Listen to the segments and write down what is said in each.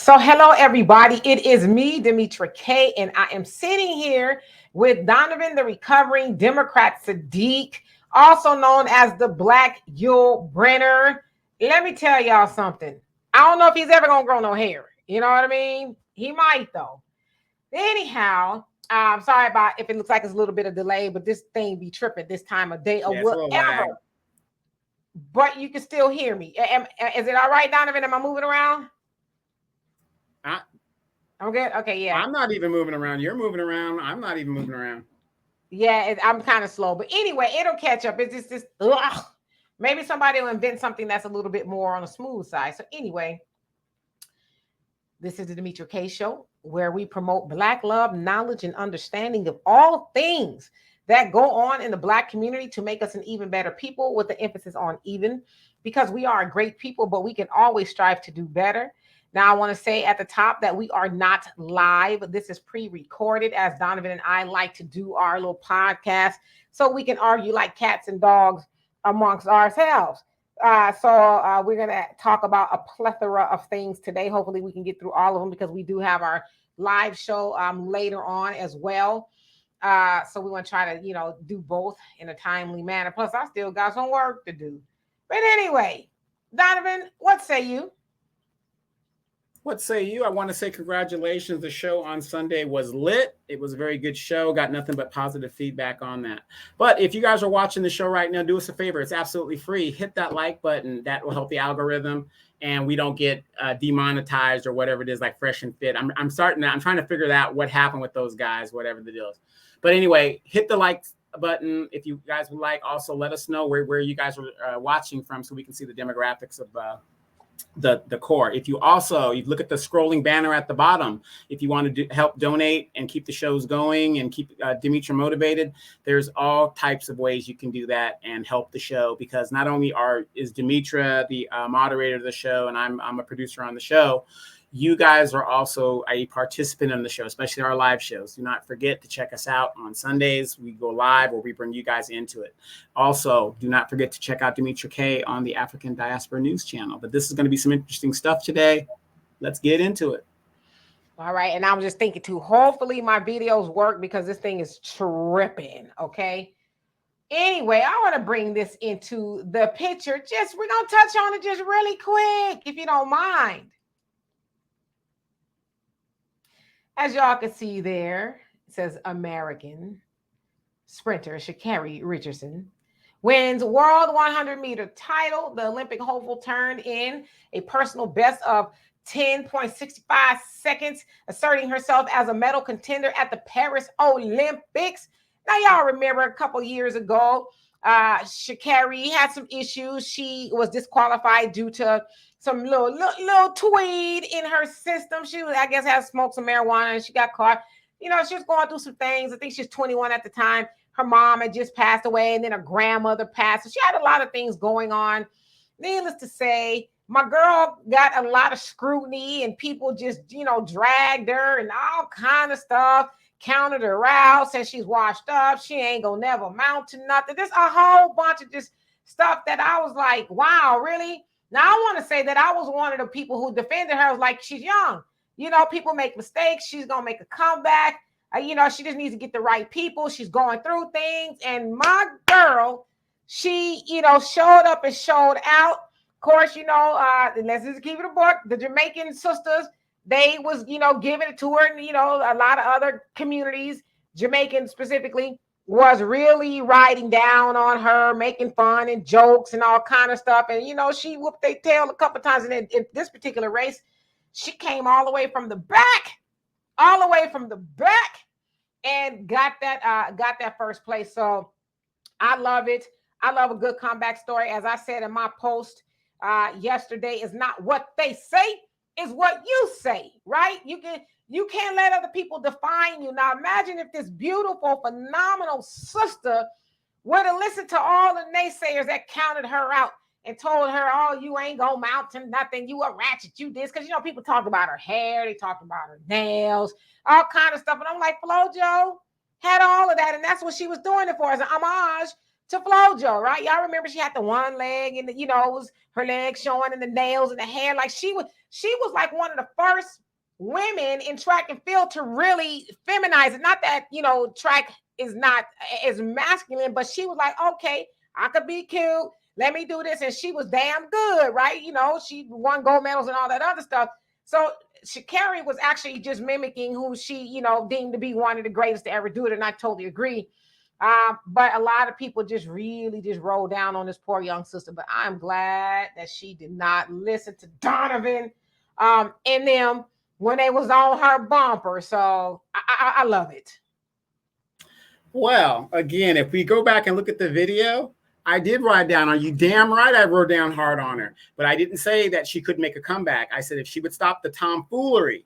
So, hello, everybody. It is me, Demetra Kaye, and I am sitting here with Donovan, the recovering Democrat Sadiq, also known as the Black Yul Brenner. Let me tell y'all something. I don't know if he's ever going to grow no hair. You know what I mean? He might, though. Anyhow, I'm sorry about if it looks like it's a little bit of delay, but this thing be tripping this time of day or Yeah, it's a little lag. whatever. But you can still hear me. Is it all right, Donovan? Am I moving around? I'm good. Okay, yeah. I'm not even moving around. You're moving around. I'm not even moving around. Yeah, I'm kind of slow, but anyway, it'll catch up. It's just this. Ugh. Maybe somebody will invent something that's a little bit more on the smooth side. So anyway, this is the Demetra K Show, where we promote Black love, knowledge, and understanding of all things that go on in the Black community to make us an even better people, with the emphasis on even, because we are a great people, but we can always strive to do better. Now, I want to say at the top that we are not live. This is pre-recorded, as Donovan and I like to do our little podcast, so we can argue like cats and dogs amongst ourselves. So we're going to talk about a plethora of things today. Hopefully we can get through all of them, because we do have our live show later on as well. So we want to try to, do both in a timely manner. Plus, I still got some work to do. But anyway, Donovan, what say you? What say you? I want to say congratulations. The show on Sunday was lit. It was a very good show. Got nothing but positive feedback on that. But if you guys are watching the show right now, do us a favor. It's absolutely free. Hit that like button. That will help the algorithm, and we don't get demonetized or whatever it is, like Fresh and Fit. I'm trying to figure out what happened with those guys, whatever the deal is. But anyway, hit the like button if you guys would like. Also, let us know where you guys are watching from, so we can see the demographics of the core. If you look at the scrolling banner at the bottom, if you want to help donate and keep the shows going and keep Demetra motivated, there's all types of ways you can do that and help the show, because not only is Demetra the moderator of the show, and I'm a producer on the show, you guys are also a participant in the show, especially our live shows. Do not forget to check us out on Sundays. We go live, where we bring you guys into it. Also, do not forget to check out Demetra K on the African Diaspora News channel. But this is going to be some interesting stuff today. Let's get into it. All right. And I was just thinking too, hopefully my videos work, because this thing is tripping. Okay. Anyway, I want to bring this into the picture. We're going to touch on it just really quick, if you don't mind. As y'all can see there, it says American sprinter Sha'Carri Richardson wins World 100-meter title. The Olympic hopeful turned in a personal best of 10.65 seconds, asserting herself as a medal contender at the Paris Olympics. Now, y'all remember a couple years ago, Sha'Carri had some issues. She was disqualified due to some little tweed in her system. She was, I guess, had smoked some marijuana, and she got caught. She was going through some things. I think she's 21 at the time. Her mom had just passed away, and then her grandmother passed. So she had a lot of things going on. Needless to say, my girl got a lot of scrutiny, and people just, dragged her and all kind of stuff, counted her out, said she's washed up, she ain't gonna never amount to nothing. There's a whole bunch of just stuff that I was like, wow, really? Now, I want to say that I was one of the people who defended her. I was like, she's young. People make mistakes. She's going to make a comeback. She just needs to get the right people. She's going through things. And my girl, she, showed up and showed out. Of course, let's just keep it a book. The Jamaican sisters, they was, giving it to her. And, a lot of other communities, Jamaican specifically, was really riding down on her, making fun and jokes and all kind of stuff. And, she whooped their tail a couple of times. And in this particular race, she came all the way from the back, and got that first place. So I love it. I love a good comeback story. As I said in my post yesterday, is not what they say, is what you say, right? You can't let other people define you. Now, imagine if this beautiful, phenomenal sister would have listened to all the naysayers that counted her out and told her, oh, you ain't gonna mount to nothing. You a ratchet, you this. Because, people talk about her hair. They talk about her nails, all kind of stuff. And I'm like, FloJo had all of that. And that's what she was doing it for, as an homage to FloJo, right? Y'all remember she had the one leg and it was her legs showing and the nails and the hair. Like she was like one of the first women in track and field to really feminize it. Not that, track is not as masculine, but she was like, okay, I could be cute. Let me do this. And she was damn good, right? She won gold medals and all that other stuff. So Sha'Carri was actually just mimicking who she, deemed to be one of the greatest to ever do it. And I totally agree. But a lot of people just really just roll down on this poor young sister. But I'm glad that she did not listen to Donovan and them when they was on her bumper. So I love it. Well, again, if we go back and look at the video, I did ride down on you. Damn right, I rode down hard on her. But I didn't say that she could make a comeback. I said if she would stop the tomfoolery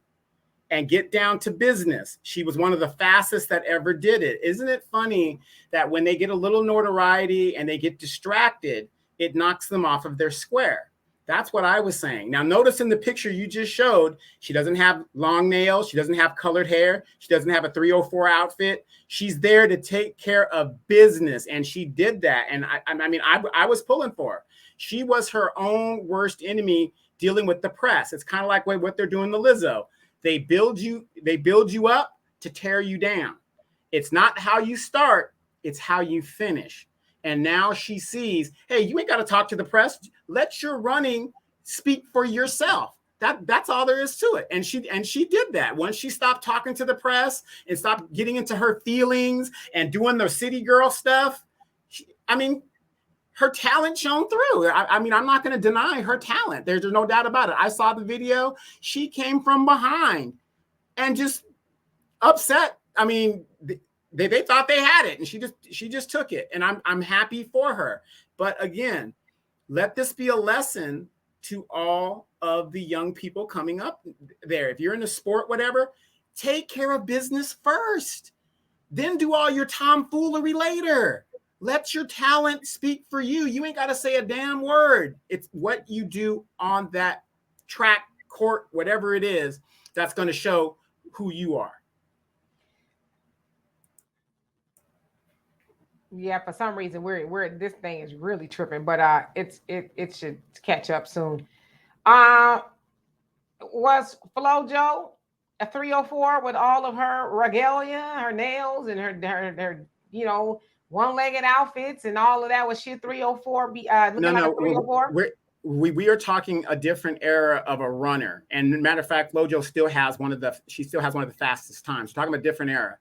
and get down to business. She was one of the fastest that ever did it. Isn't it funny that when they get a little notoriety and they get distracted, it knocks them off of their square? That's what I was saying. Now, notice in the picture you just showed, she doesn't have long nails. She doesn't have colored hair. She doesn't have a 304 outfit. She's there to take care of business. And she did that. And I was pulling for her. She was her own worst enemy dealing with the press. It's kind of like what they're doing to Lizzo. They build you up to tear you down. It's not how you start, it's how you finish. And now she sees, hey, you ain't got to talk to the press. Let your running speak for yourself. That's all there is to it. And she did that. Once she stopped talking to the press and stopped getting into her feelings and doing the city girl stuff, her talent shone through. I'm not going to deny her talent. There's no doubt about it. I saw the video. She came from behind and just upset. They thought they had it, and she just took it. And I'm happy for her. But again, let this be a lesson to all of the young people coming up there. If you're in a sport, whatever, take care of business first. Then do all your tomfoolery later. Let your talent speak for you. You ain't got to say a damn word. It's what you do on that track, court, whatever it is, that's going to show who you are. Yeah, for some reason we're this thing is really tripping, but it should catch up soon. Was FloJo a 304 with all of her regalia, her nails, and her one-legged outfits and all of that? Was she a 304? Looking like a 304? We are talking a different era of a runner. And matter of fact, FloJo still has one of the fastest times. We're talking about a different era.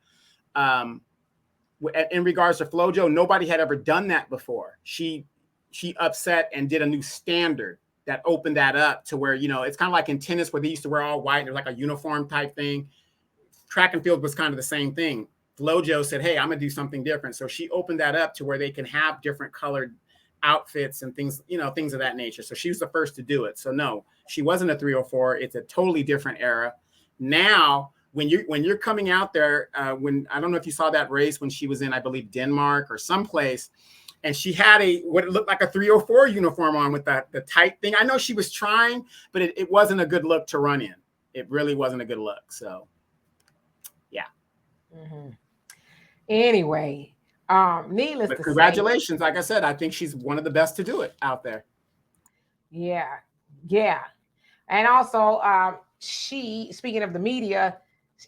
In regards to FloJo, nobody had ever done that before. She upset and did a new standard that opened that up to where, it's kind of like in tennis where they used to wear all white. There's like a uniform type thing. Track and field was kind of the same thing. FloJo said, hey, I'm going to do something different. So she opened that up to where they can have different colored outfits and things, things of that nature. So she was the first to do it. So no, she wasn't a 304. It's a totally different era. Now, when you're coming out there, when I don't know if you saw that race when she was in, I believe, Denmark or someplace, and she had what it looked like a 304 uniform on with the tight thing. I know she was trying, but it wasn't a good look to run in. It really wasn't a good look. So, yeah. Mm-hmm. Anyway, needless to say, congratulations. Like I said, I think she's one of the best to do it out there. Yeah. And also, she, speaking of the media,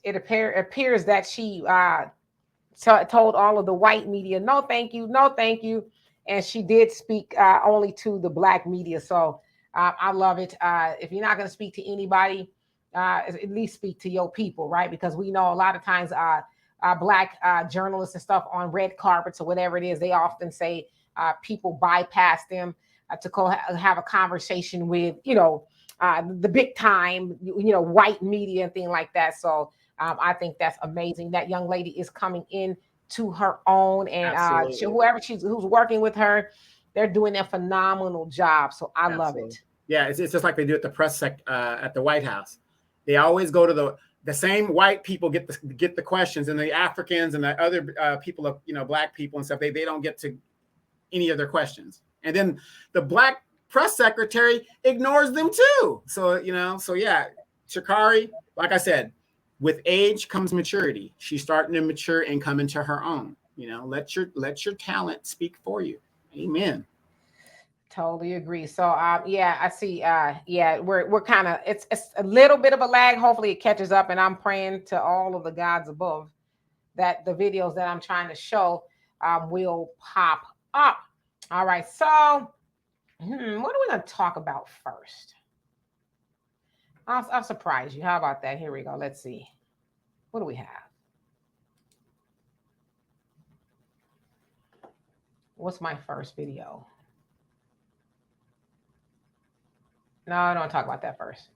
it appears that she told all of the white media, no, thank you. And she did speak only to the black media. So I love it. If you're not going to speak to anybody, at least speak to your people, right? Because we know a lot of times black journalists and stuff on red carpets or whatever it is, they often say people bypass them to have a conversation with, the big time, white media and things like that. So I think that's amazing. That young lady is coming in to her own, and who's working with her, they're doing a phenomenal job. So I love it. Yeah, it's just like they do at the press at the White House. They always go to the same white people get the questions, and the Africans and the other people of black people and stuff. They don't get to any of their questions, and then the black press secretary ignores them too. So yeah, Sha'Carri, like I said, with age comes maturity. She's starting to mature and come into her own. You know, let your talent speak for you. Amen. Totally agree. So yeah, I see. Yeah, we're kind of it's a little bit of a lag. Hopefully it catches up, and I'm praying to all of the gods above that the videos that I'm trying to show will pop up. All right. So what are we going to talk about first? I'll surprise you. How about that? Here we go. Let's see. What do we have? What's my first video? No, I don't want to talk about that first.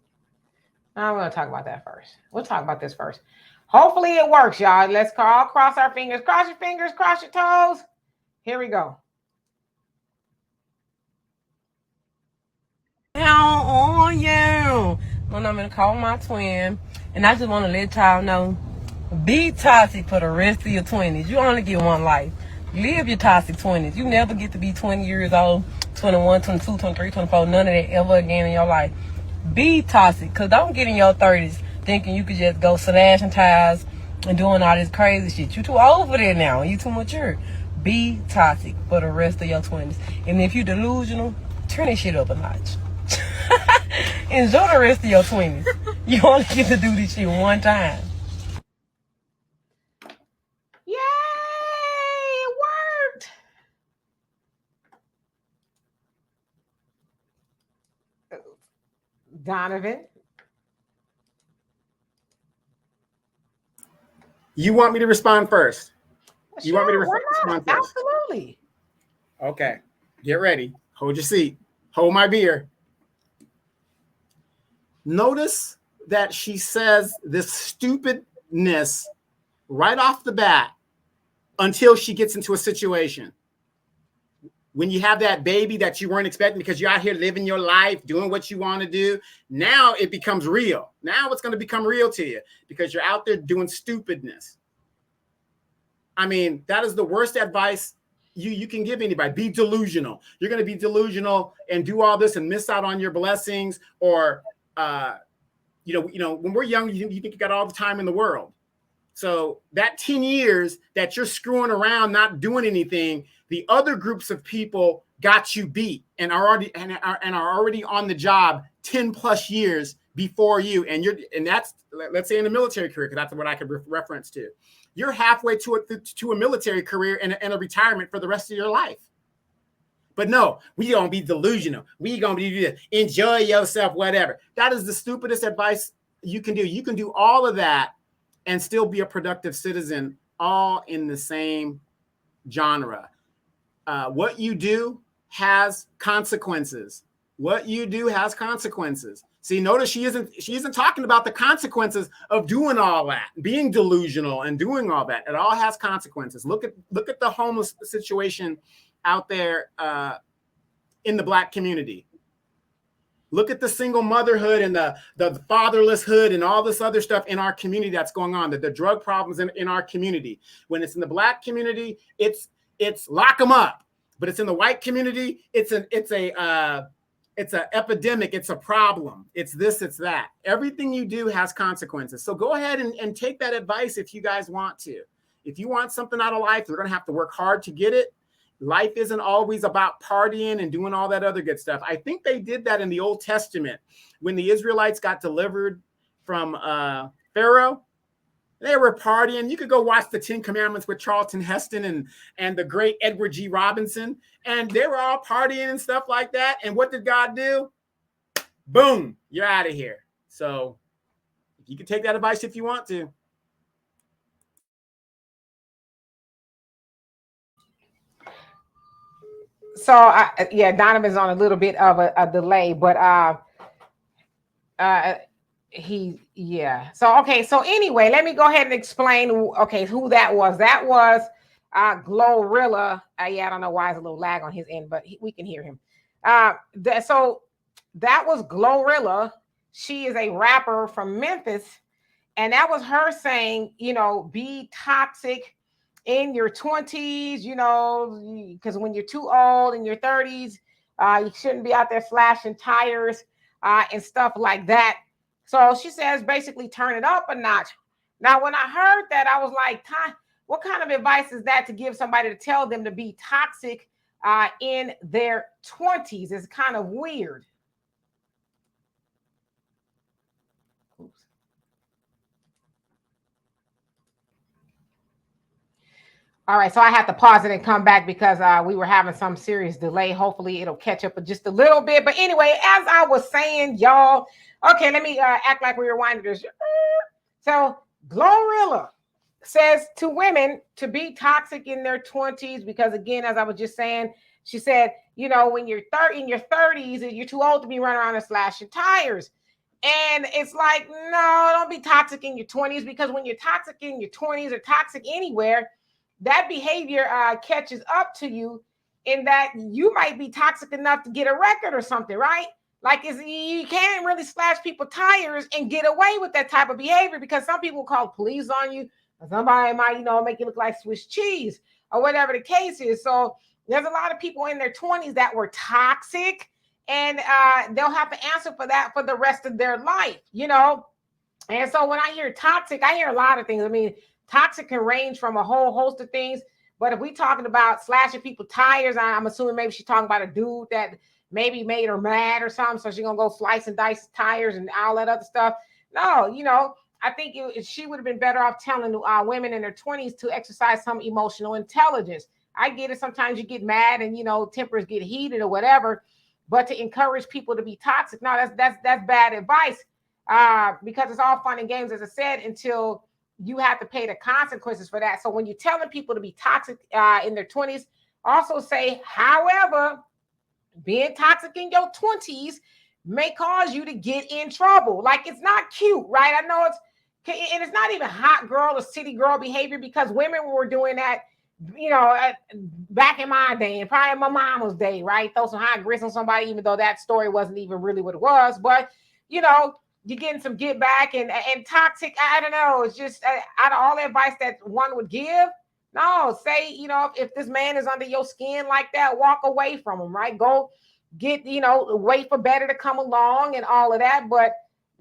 No, we're going to talk about that first. We'll talk about this first. Hopefully it works, y'all. Let's all cross our fingers. Cross your fingers. Cross your toes. Here we go. How are you? When I'm gonna call my twin, and I just want to let y'all know, be toxic for the rest of your 20s. You only get one life. Live your toxic 20s. You never get to be 20 years old, 21, 22, 23, 24, none of that ever again in your life. Be toxic, because don't get in your 30s thinking you could just go slashing tires and doing all this crazy shit. You too old for that now. You too mature. Be toxic for the rest of your 20s. And if you delusional, turn this shit up a notch. Enjoy the rest of your 20s. You only get to do this shit one time. Yay! It worked. Donovan. You want me to respond first? Sure, You want me to why respond not? first? Absolutely. Okay. Get ready. Hold your seat. Hold my beer. Notice that she says this stupidness right off the bat until she gets into a situation. When you have that baby that you weren't expecting because you're out here living your life, doing what you want to do, now it becomes real. Now it's going to become real to you because you're out there doing stupidness. I mean, that is the worst advice you can give anybody. Be delusional. You're going to be delusional and do all this and miss out on your blessings, or you know, when we're young, you think you got all the time in the world. So that 10 years that you're screwing around, not doing anything, the other groups of people got you beat and are already on the job 10 plus years before you. And that's, let's say, in a military career, because that's what I could reference to. You're halfway to a military career and a retirement for the rest of your life. But no, we gonna be delusional. We gonna be enjoy yourself, whatever. That is the stupidest advice you can do. You can do all of that and still be a productive citizen, all in the same genre. What you do has consequences. What you do has consequences. See, notice she isn't talking about the consequences of doing all that, being delusional and doing all that. It all has consequences. Look at the homeless situation out there in the Black community. Look at the single motherhood and the fatherlesshood and all this other stuff in our community that's going on. The drug problems in our community. When it's in the Black community, it's lock them up. But it's in the white community, it's an epidemic. It's a problem. It's this, it's that. Everything you do has consequences. So go ahead and take that advice if you guys want to. If you want something out of life, you're going to have to work hard to get it. Life isn't always about partying and doing all that other good stuff. I think they did that in the Old Testament when the Israelites got delivered from Pharaoh. They were partying. You could go watch the 10 Commandments with Charlton Heston and the great Edward G. Robinson. And they were all partying and stuff like that. And what did God do? Boom, you're out of here. So you can take that advice if you want to. So yeah, Donovan's on a little bit of a delay, but So okay, so anyway, let me go ahead and explain. Okay, who that was? That was GloRilla. Yeah, I don't know why it's a little lag on his end, but we can hear him. So that was GloRilla. She is a rapper from Memphis, and that was her saying, you know, be toxic in your 20s, you know, because when you're too old in your 30s, you shouldn't be out there slashing tires and stuff like that. So she says basically turn it up a notch. Now, when I heard that, I was like, What kind of advice is that to give somebody to tell them to be toxic in their 20s? It's kind of weird. Oops. All right, so I have to pause it and come back because we were having some serious delay. Hopefully it'll catch up just a little bit. But anyway, as I was saying, y'all, okay, let me act like we rewinded this. So GloRilla says to women to be toxic in their 20s because, again, as I was just saying, she said, you know, when you're in your 30s, you're too old to be running around and slashing tires. And it's like, no, don't be toxic in your 20s, because when you're toxic in your 20s or toxic anywhere, that behavior catches up to you, in that you might be toxic enough to get a record or something, right? Like, you can't really slash people tires and get away with that type of behavior, because some people call police on you, or somebody might, you know, make you look like Swiss cheese or whatever the case is. So there's a lot of people in their 20s that were toxic, and they'll have to answer for that for the rest of their life, you know? And so when I hear toxic, I hear a lot of things. I mean, toxic can range from a whole host of things. But if we're talking about slashing people tires, I'm assuming maybe she's talking about a dude that maybe made her mad or something, so she's going to go slice and dice tires and all that other stuff. No, you know, I think she would have been better off telling women in their 20s to exercise some emotional intelligence. I get it. Sometimes you get mad and, you know, tempers get heated or whatever. But to encourage people to be toxic, no, that's bad advice, because it's all fun and games, as I said, until you have to pay the consequences for that. So when you're telling people to be toxic in their 20s, also say, however, being toxic in your 20s may cause you to get in trouble. Like, it's not cute, right? I know and it's not even hot girl or city girl behavior, because women were doing that, you know, back in my day and probably my mama's day, right? Throw some hot grits on somebody, even though that story wasn't even really what it was. But, you know, you're getting some get back and toxic. I don't know. It's just out of all the advice that one would give, no, say, you know, if this man is under your skin like that, walk away from him, right? Go get, you know, wait for better to come along and all of that. But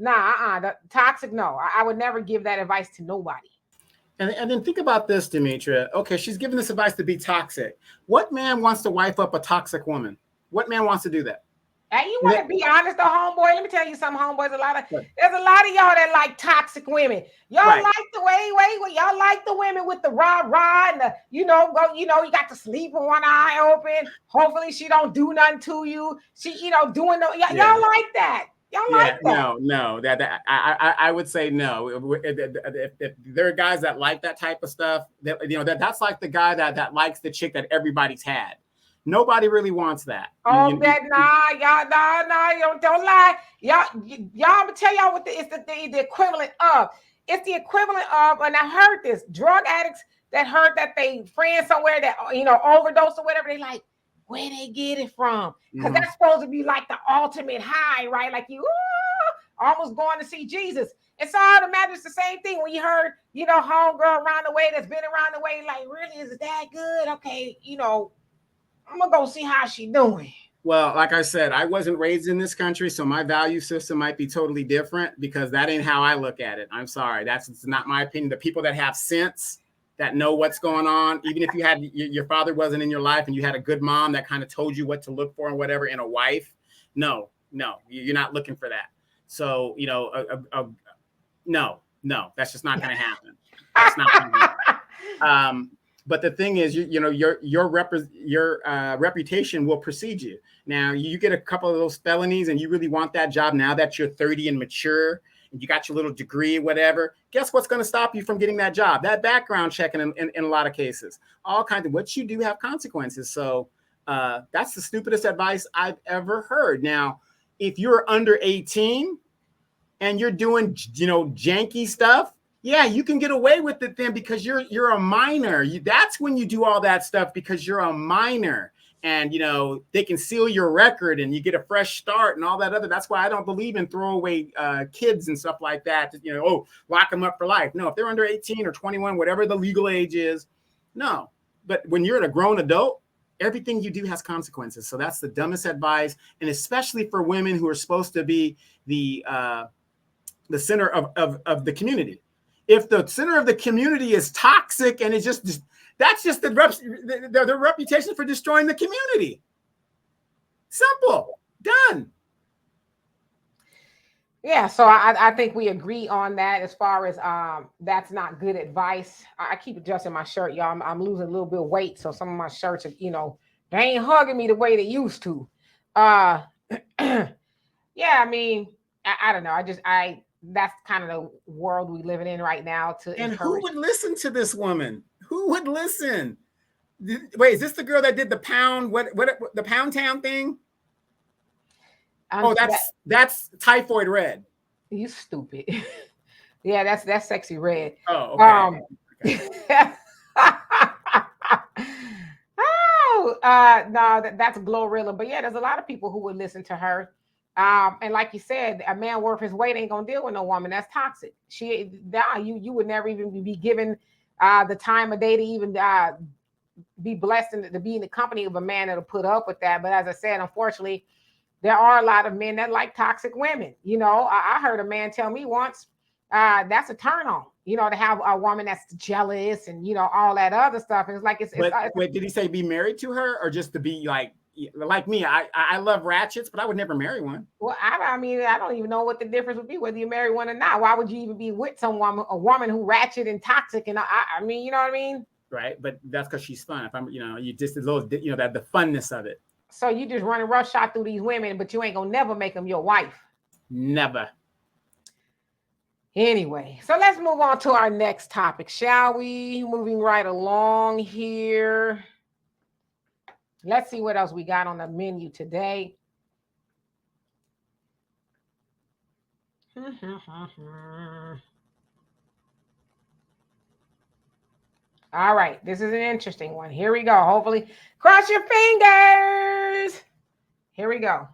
nah, toxic, no. I would never give that advice to nobody. And then think about this, Demetra. Okay, she's giving this advice to be toxic. What man wants to wife up a toxic woman? What man wants to do that? And you want to be honest, though, homeboy. Let me tell you something, homeboys. There's a lot of y'all that like toxic women. Y'all like the y'all like the women with the rah and the, you know, you got to sleep with one eye open. Hopefully she don't do nothing to you. She, you know, doing y'all like that. Y'all like that. No. That I would say no. If there are guys that like that type of stuff, that, you know, that's like the guy that likes the chick that everybody's had. Nobody really wants that. Oh, y'all, don't lie. Y'all, I'm gonna tell y'all what it's the equivalent of. It's the equivalent of, and I heard this, drug addicts that heard that they friend somewhere that, you know, overdose or whatever, they like, where they get it from? Because that's supposed to be like the ultimate high, right? Like you almost going to see Jesus. And so I would imagine it's the same thing when you heard, you know, homegirl around the way that's been around the way, like, really, is it that good? Okay, you know, I'm gonna go see how she doing. Well, like I said, I wasn't raised in this country, so my value system might be totally different, because that ain't how I look at it. I'm sorry. It's not my opinion. The people that have sense, that know what's going on, even if you had your father wasn't in your life and you had a good mom that kind of told you what to look for and whatever in a wife, no, you're not looking for that. So, you know, no, that's just not going to happen. That's not going to happen. But the thing is, you know, your reputation will precede you. Now, you get a couple of those felonies and you really want that job now that you're 30 and mature and you got your little degree, whatever. Guess what's going to stop you from getting that job? That background checking in a lot of cases. All kinds of what you do have consequences. So that's the stupidest advice I've ever heard. Now, if you're under 18 and you're doing, you know, janky stuff, yeah, you can get away with it then because you're a minor. That's when you do all that stuff because you're a minor, and you know they can seal your record and you get a fresh start and all that other. That's why I don't believe in throwaway kids and stuff like that. You know, lock them up for life. No, if they're under 18 or 21, whatever the legal age is, no. But when you're a grown adult, everything you do has consequences. So that's the dumbest advice, and especially for women who are supposed to be the center of the community. if the center of the community is toxic and it's just that's just the reputation for destroying the community. Simple. Done. Yeah, so I think we agree on that as far as that's not good advice. I keep adjusting my shirt, y'all. I'm losing a little bit of weight, so some of my shirts are, they ain't hugging me the way they used to. Yeah, I mean, I don't know. That's kind of the world we living in right now. And who would listen to this woman? Who would listen? Wait, is this the girl that did the pound the Pound Town thing? Oh, that's Typhoid Red. You stupid. Yeah, that's Sexy Red. Oh, okay. Okay. No, that's GloRilla. But yeah, there's a lot of people who would listen to her. And like you said, a man worth his weight ain't gonna deal with no woman that's toxic. You would never even be given the time of day to even be blessed and to be in the company of a man that'll put up with that. But as I said, unfortunately, there are a lot of men that like toxic women. I heard a man tell me once, that's a turn on, to have a woman that's jealous and, all that other stuff. And it's like, wait, did he say be married to her or just to be like me? I love ratchets, but I would never marry one. Well, I mean, I don't even know what the difference would be whether you marry one or not. Why would you even be with a woman who ratchet and toxic? And I mean, you know what I mean? Right. But that's because she's fun. If I'm, you just a little, that the funness of it. So you just running roughshod through these women, but you ain't gonna never make them your wife. Never. Anyway, so let's move on to our next topic, shall we? Moving right along here. Let's see what else we got on the menu today. All right, this is an interesting one. Here we go. Hopefully, cross your fingers. Here we go.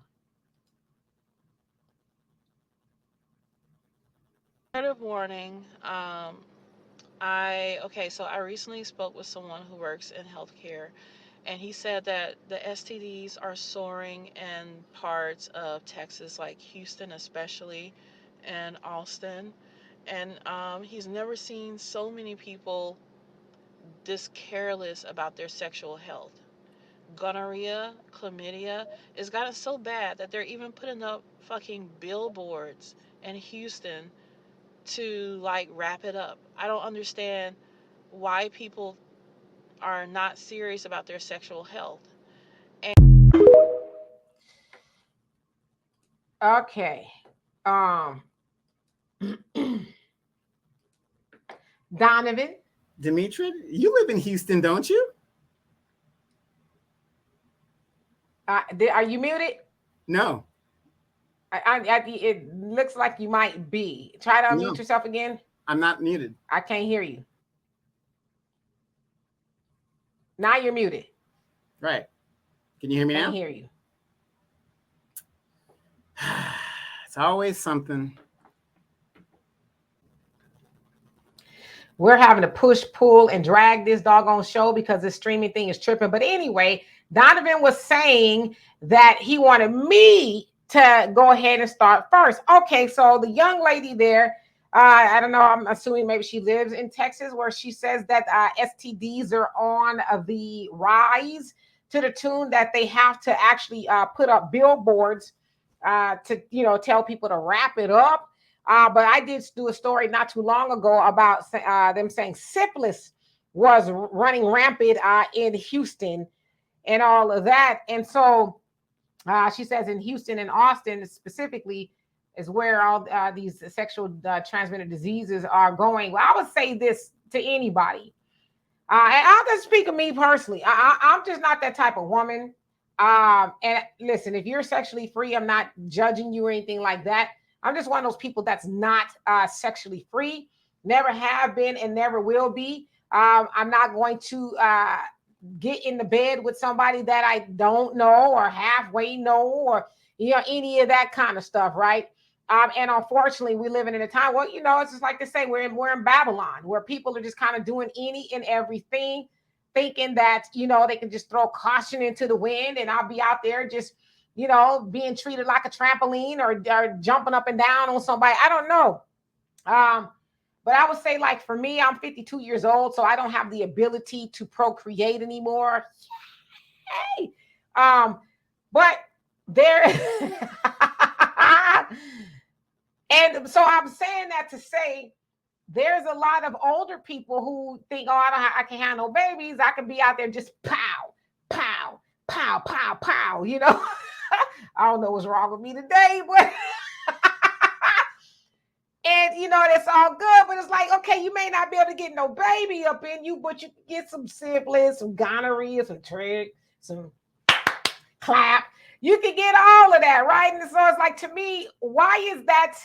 Word of warning. I recently spoke with someone who works in healthcare, and he said that the STDs are soaring in parts of Texas, like Houston especially, and Austin. And he's never seen so many people this careless about their sexual health. Gonorrhea, chlamydia, it's gotten so bad that they're even putting up fucking billboards in Houston to like wrap it up. I don't understand why people are not serious about their sexual health. Okay. Donovan. Demetra, you live in Houston, don't you? Are you muted? No. It looks like you might be. Try to unmute yourself again. I'm not muted. I can't hear you. Now you're muted. Right. Can you hear me now? I can't hear you. It's always something. We're having to push, pull, and drag this doggone show because this streaming thing is tripping. But anyway, Donovan was saying that he wanted me to go ahead and start first. Okay, so the young lady there, I don't know, I'm assuming maybe she lives in Texas, where she says that STDs are on the rise to the tune that they have to actually put up billboards to, tell people to wrap it up. But I did do a story not too long ago about them saying syphilis was running rampant in Houston and all of that. And so she says in Houston and Austin specifically is where all these sexual transmitted diseases are going. Well, I would say this to anybody. And I'll just speak of me personally. I'm just not that type of woman. And listen, if you're sexually free, I'm not judging you or anything like that. I'm just one of those people that's not sexually free, never have been and never will be. I'm not going to get in the bed with somebody that I don't know or halfway know or, any of that kind of stuff, right? And unfortunately, we're living in a time, well, it's just like they say, we're in Babylon, where people are just kind of doing any and everything, thinking that, they can just throw caution into the wind and I'll be out there just, being treated like a trampoline or jumping up and down on somebody. I don't know. But I would say, like, for me, I'm 52 years old, so I don't have the ability to procreate anymore. Yay! But there, and so I'm saying that to say there's a lot of older people who think, oh, I can't have no babies. I can be out there just pow, pow, pow, pow, pow. You know, I don't know what's wrong with me today, but. And you know, that's all good, but it's like, okay, you may not be able to get no baby up in you, but you can get some syphilis, some gonorrhea, some trick, some clap. You can get all of that, right? And so it's like, to me, why is that?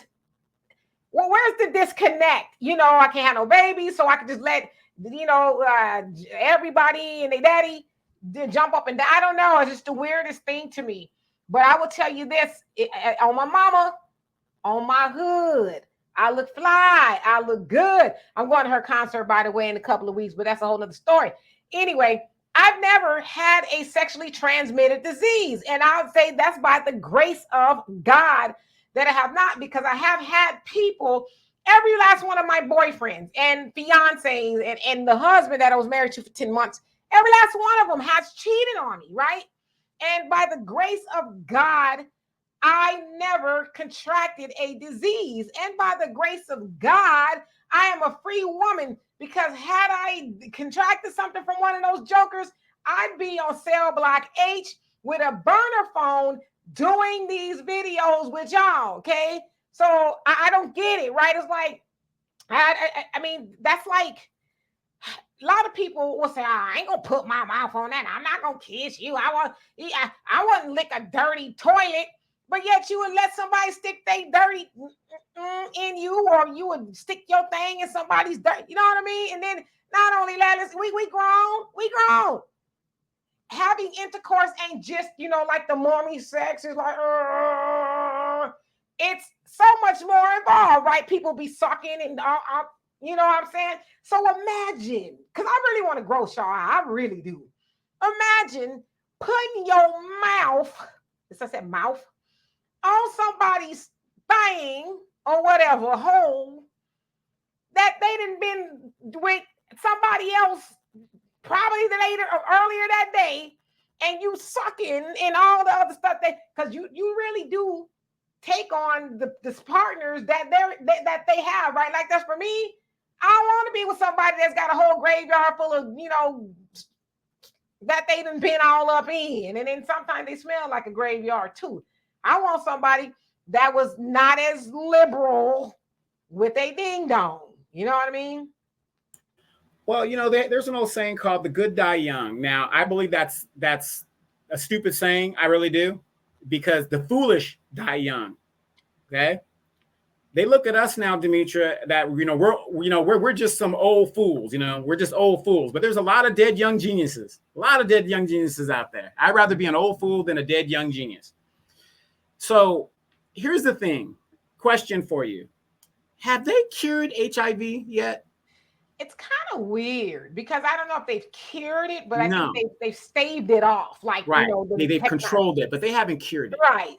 Well, where's the disconnect? You know, I can't have no baby, so I can just let, you know, everybody and their daddy jump up and down. I don't know. It's just the weirdest thing to me. But I will tell you this, on my mama, on my hood, I look fly. I look good. I'm going to her concert, by the way, in a couple of weeks, but that's a whole nother story. Anyway, I've never had a sexually transmitted disease. And I would say that's by the grace of God that I have not, because I have had people, every last one of my boyfriends and fiancés and the husband that I was married to for 10 months, every last one of them has cheated on me, right? And by the grace of God, I never contracted a disease. And by the grace of God, I am a free woman, because had I contracted something from one of those jokers, I'd be on cell block H with a burner phone doing these videos with y'all, okay? So I don't get it, right? It's like, I mean, that's like, a lot of people will say, I ain't gonna put my mouth on that. I'm not gonna kiss you. I wouldn't lick a dirty toilet. But yet you would let somebody stick their dirty in you, or you would stick your thing in somebody's dirt. You know what I mean? And then not only that, we grown. Having intercourse ain't just, you know, like the mommy sex is like, it's so much more involved, right? People be sucking and you know what I'm saying? So imagine, because I really want to grow, Shaw. I really do. Imagine putting your mouth, as I said, mouth, on somebody's thing or whatever, hole, that they done been with somebody else probably later or earlier that day, and you sucking and all the other stuff, because you really do take on the partners that they have, right? Like, that's for me. I don't want to be with somebody that's got a whole graveyard full of, you know, that they done been all up in, and then sometimes they smell like a graveyard too. I want somebody that was not as liberal with a ding dong. You know what I mean? Well, you know, there's an old saying called "the good die young." Now, I believe that's a stupid saying. I really do, because the foolish die young. Okay, they look at us now, Demetra, that we're just some old fools. You know, we're just old fools. But there's a lot of dead young geniuses. A lot of dead young geniuses out there. I'd rather be an old fool than a dead young genius. So here's the thing. Question for you. Have they cured HIV yet? It's kind of weird, because I don't know if they've cured it, but I No. think they've staved it off. Like, Right. you know, They've controlled it, but they haven't cured it. Right.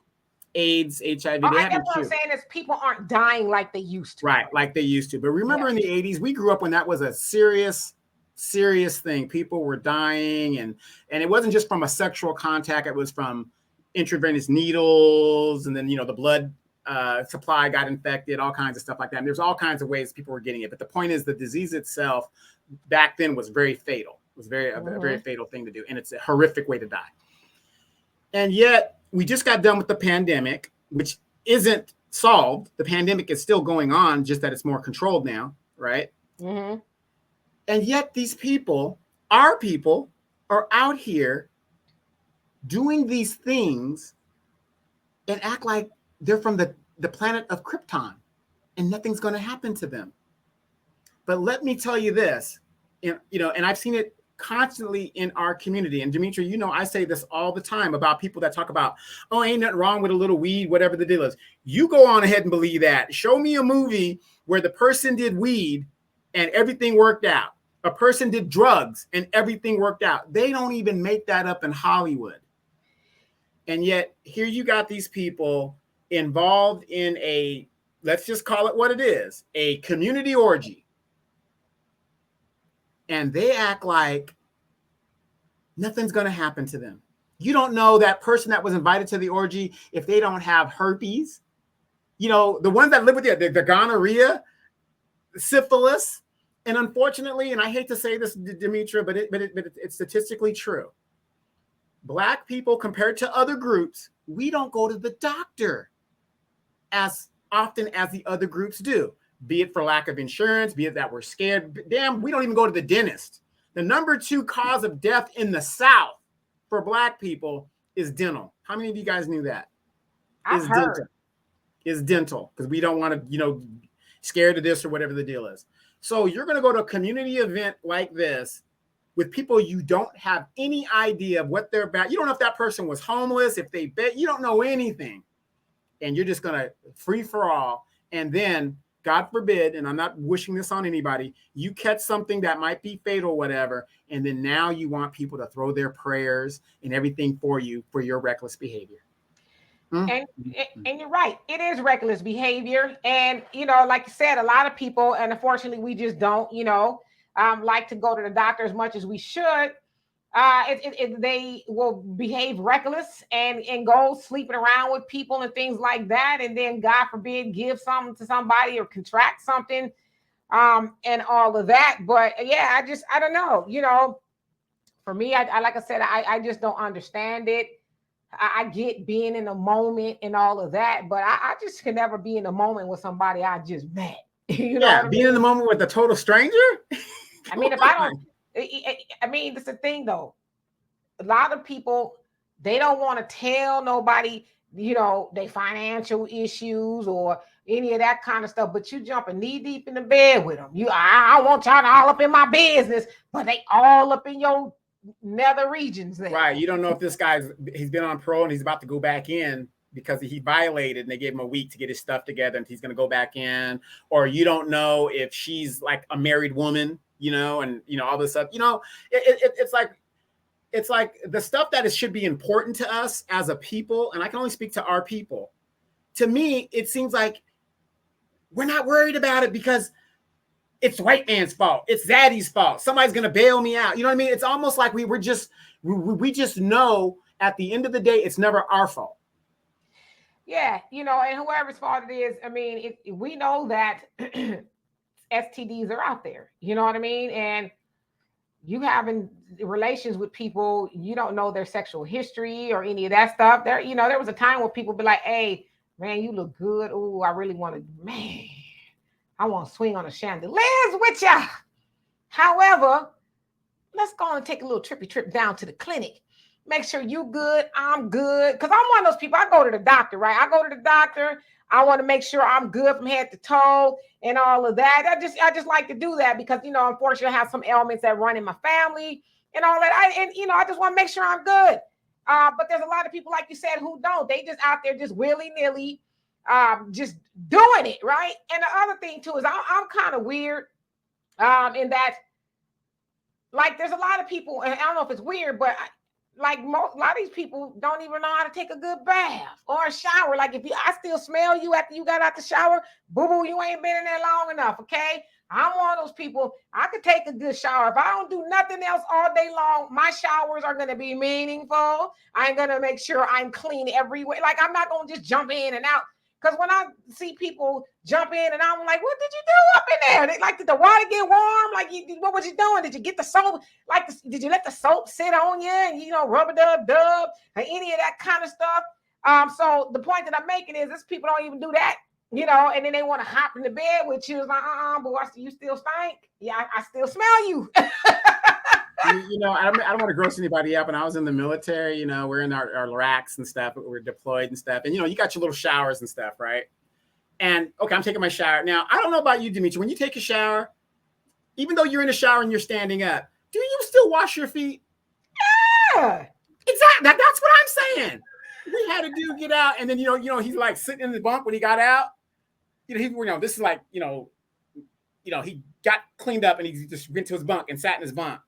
AIDS, HIV, I they guess haven't what I'm cured it. saying is people aren't dying like they used to. Right, like they used to. But remember, in the 80s, we grew up when that was a serious thing. People were dying, and it wasn't just from a sexual contact. It was from intravenous needles, and then, you know, the blood supply got infected, all kinds of stuff like that. And there's all kinds of ways people were getting it. But the point is, the disease itself back then was very fatal. It was a very fatal thing to do. And it's a horrific way to die. And yet we just got done with the pandemic, which isn't solved. The pandemic is still going on, just that it's more controlled now, right? Mm-hmm. And yet these people, our people, are out here doing these things and act like they're from the planet of Krypton and nothing's going to happen to them. But let me tell you this, and I've seen it constantly in our community. And Demetra, you know, I say this all the time about people that talk about, oh, ain't nothing wrong with a little weed, whatever the deal is. You go on ahead and believe that. Show me a movie where the person did weed and everything worked out. A person did drugs and everything worked out. They don't even make that up in Hollywood. And yet here you got these people involved in a let's just call it what it is, a community orgy. And they act like nothing's going to happen to them. You don't know that person that was invited to the orgy, if they don't have herpes, you know, the ones that live with you, the gonorrhea, syphilis. And unfortunately, and I hate to say this, Demetra, but it's statistically true. Black people, compared to other groups, we don't go to the doctor as often as the other groups do, be it for lack of insurance, be it that we're scared. Damn, we don't even go to the dentist. The number 2 cause of death in the South for Black people is dental. How many of you guys knew that? I've heard. Is dental, because we don't want to, you know, scared of this or whatever the deal is. So you're going to go to a community event like this with people you don't have any idea of what they're about. You don't know if that person was homeless, if they bet, you don't know anything. And you're just going to free for all. And then, God forbid, and I'm not wishing this on anybody, you catch something that might be fatal, whatever. And then now you want people to throw their prayers and everything for you for your reckless behavior. And you're right. It is reckless behavior. And, you know, like you said, a lot of people, and unfortunately, we just don't, you know, like to go to the doctor as much as we should. They will behave reckless and go sleeping around with people and things like that. And then, God forbid, give something to somebody or contract something and all of that. But yeah, I don't know. You know, for me, I like I said, I just don't understand it. I get being in the moment and all of that, but I just can never be in the moment with somebody I just met. You know, yeah, being in the moment with a total stranger. I mean, if I don't, I mean, that's the thing though. A lot of people, they don't want to tell nobody, you know, they financial issues or any of that kind of stuff, but you jumping knee deep in the bed with them. I want y'all all up in my business, but they all up in your nether regions there. Right. You don't know if this he's been on parole and he's about to go back in because he violated and they gave him a week to get his stuff together and he's going to go back in. Or you don't know if she's like a married woman, you know, and, you know, all this stuff, you know, it's like the stuff that should be important to us as a people. And I can only speak to our people. To me, it seems like we're not worried about it because it's white man's fault. It's Zaddy's fault. Somebody's going to bail me out. You know what I mean? It's almost like we just know at the end of the day, it's never our fault. Yeah. You know, and whoever's fault it is, I mean, we know that STDs are out there. You know what I mean? And you having relations with people, you don't know their sexual history or any of that stuff. There, you know, there was a time where people be like, hey, man, you look good. Oh, I really want to, man. I want to swing on a chandelier with ya. However, let's go and take a little trippy trip down to the clinic. Make sure you good, I'm good. Because I'm one of those people, I go to the doctor, right? I go to the doctor. I want to make sure I'm good from head to toe and all of that. I just like to do that because, you know, unfortunately, I have some ailments that run in my family and all that. I just want to make sure I'm good. But there's a lot of people, like you said, who don't. They just out there just willy-nilly just doing it, right? And the other thing too is I'm kind of weird in that, like, there's a lot of people, and I don't know if it's weird, but a lot of these people don't even know how to take a good bath or a shower. Like, I still smell you after you got out the shower, boo-boo, you ain't been in there long enough, okay? I'm one of those people, I could take a good shower. If I don't do nothing else all day long, my showers are going to be meaningful. I'm going to make sure I'm clean everywhere. Like, I'm not going to just jump in and out. Because when I see people jump in and I'm like, what did you do up in there? They, like, did the water get warm? Like, what was you doing? Did you get the soap? Like, did you let the soap sit on you and, you know, rub-a-dub, or any of that kind of stuff? So the point that I'm making is this people don't even do that, you know, and then they want to hop in the bed with you. It's like, boy, you still stink. Yeah, I still smell you. You know, I don't want to gross anybody up. And I was in the military, you know, we're in our racks and stuff. We're deployed and stuff. And, you know, you got your little showers and stuff, right? And, okay, I'm taking my shower. Now, I don't know about you, Demetra. When you take a shower, even though you're in a shower and you're standing up, do you still wash your feet? Yeah. Exactly. That's what I'm saying. We had a dude get out. And then, you know, he's like sitting in the bunk when he got out. You know, this is like, you know, he got cleaned up and he just went to his bunk and sat in his bunk.